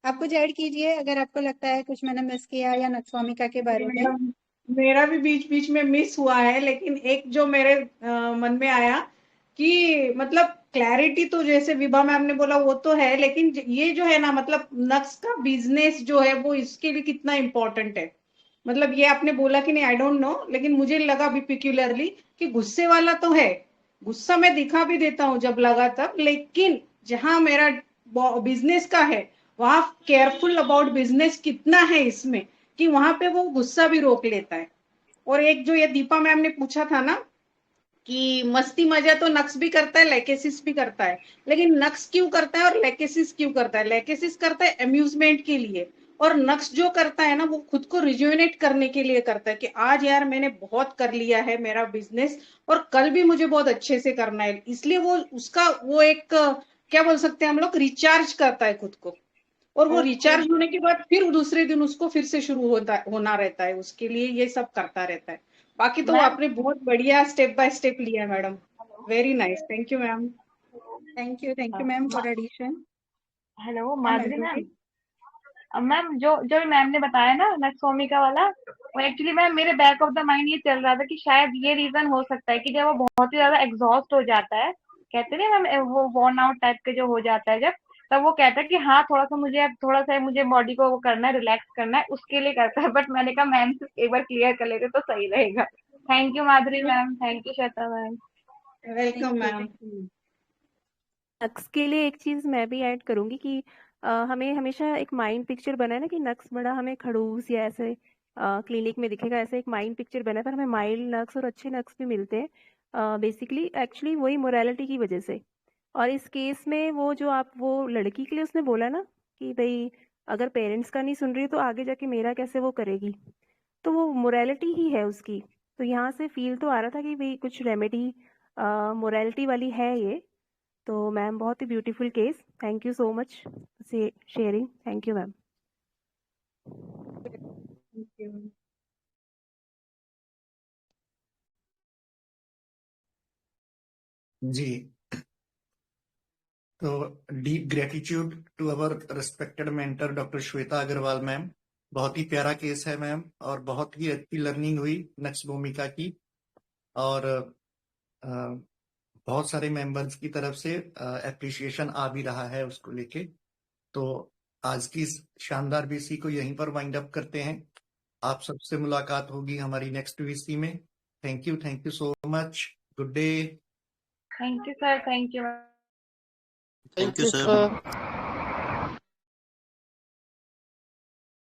आप कुछ ऐड कीजिए अगर आपको लगता है कुछ मैंने मिस किया या नक्सवामिका के बारे में। मैडम मेरा भी बीच बीच में मिस हुआ है, लेकिन एक जो मेरे मन में आया कि मतलब क्लैरिटी तो जैसे विभा मैम ने बोला वो तो है, लेकिन ये जो है ना मतलब नक्स का बिजनेस जो है वो इसके लिए कितना इम्पोर्टेंट है। मतलब ये आपने बोला कि नहीं आई डोंट नो, लेकिन मुझे लगा भी पिक्यूलरली कि गुस्से वाला तो है, गुस्सा मैं दिखा भी देता हूँ जब लगा तब, लेकिन जहां मेरा बिजनेस का है वहां केयरफुल अबाउट बिजनेस कितना है इसमें, कि वहां पे वो गुस्सा भी रोक लेता है। और एक जो ये दीपा मैम ने पूछा था ना कि मस्ती मजा तो नक्स भी करता है, लेकेसिस भी करता है, लेकिन नक्स क्यों करता है और लेकेसिस क्यों करता है? लेकेसिस करता है अम्यूजमेंट के लिए, और नक्स जो करता है ना वो खुद को रिजुवेनेट करने के लिए करता है कि आज यार मैंने बहुत कर लिया है मेरा बिजनेस और कल भी मुझे बहुत अच्छे से करना है, इसलिए वो उसका वो एक क्या बोल सकते हैं हम लोग, रिचार्ज करता है खुद को। और वो रिचार्ज होने के बाद फिर दूसरे दिन उसको फिर से शुरू होना रहता है, उसके लिए ये सब करता रहता है। बाकी तो मैम आपने बहुत बढ़िया स्टेप बाय स्टेप लिया madam, very nice, thank you ma'am. Thank you ma'am for addition. Hello ma'am Madhuri ma'am. Entry. Ma'am जो जो मैम ने बताया ना नक्सोमिका वाला, वो एक्चुअली मैम मेरे बैक ऑफ द माइंड ये चल रहा था कि शायद ये रीजन हो सकता है कि जब वो बहुत ही ज्यादा एग्जॉस्ट हो जाता है, कहते हैं ना मैम वो वॉर्न आउट टाइप के जो हो जाता है जब, तब वो कहता है कि हाँ थोड़ा सा मुझे अब थोड़ा सा मुझे बॉडी को वो करना है, रिलैक्स करना है, उसके लिए करता है। बट मैंने कहा मैम से एक बार क्लियर कर लेते तो सही रहेगा। Thank you Madhuri ma'am, thank you Shweta ma'am. Welcome ma'am. Thank you. नक्स के लिए एक चीज मैं भी ऐड करूंगी कि हमें हमेशा एक माइंड पिक्चर बना है ना कि नक्स बड़ा हमें खड़ूस या ऐसे क्लिनिक में दिखेगा, ऐसा एक माइंड पिक्चर बना है, पर हमें माइल्ड नक्स और अच्छे नक्स भी मिलते हैं बेसिकली एक्चुअली वही मोरालिटी की वजह से। और इस केस में वो जो आप वो लड़की के लिए उसने बोला ना कि भाई अगर पेरेंट्स का नहीं सुन रही तो आगे जाके मेरा कैसे वो करेगी, तो वो मोरालिटी ही है उसकी। तो यहाँ से फील तो आ रहा था कि भाई कुछ रेमेडी मोरालिटी वाली है ये। तो मैम बहुत ही beautiful case, thank you so much sharing, thank you ma'am. Thank you. जी, तो deep gratitude to our respected mentor doctor Shweta Agarwal ma'am. बहुत ही प्यारा केस है मैम, और बहुत ही अच्छी लर्निंग हुई नक्स भूमिका की, और बहुत सारे मेंबर्स की तरफ से एप्रिसिएशन आ भी रहा है उसको लेके। तो आज की इस शानदार वीसी को यहीं पर वाइंड अप करते हैं। आप सबसे मुलाकात होगी हमारी नेक्स्ट वीसी में। Thank you so much, good day. Thank you sir, thank you. Thank you sir.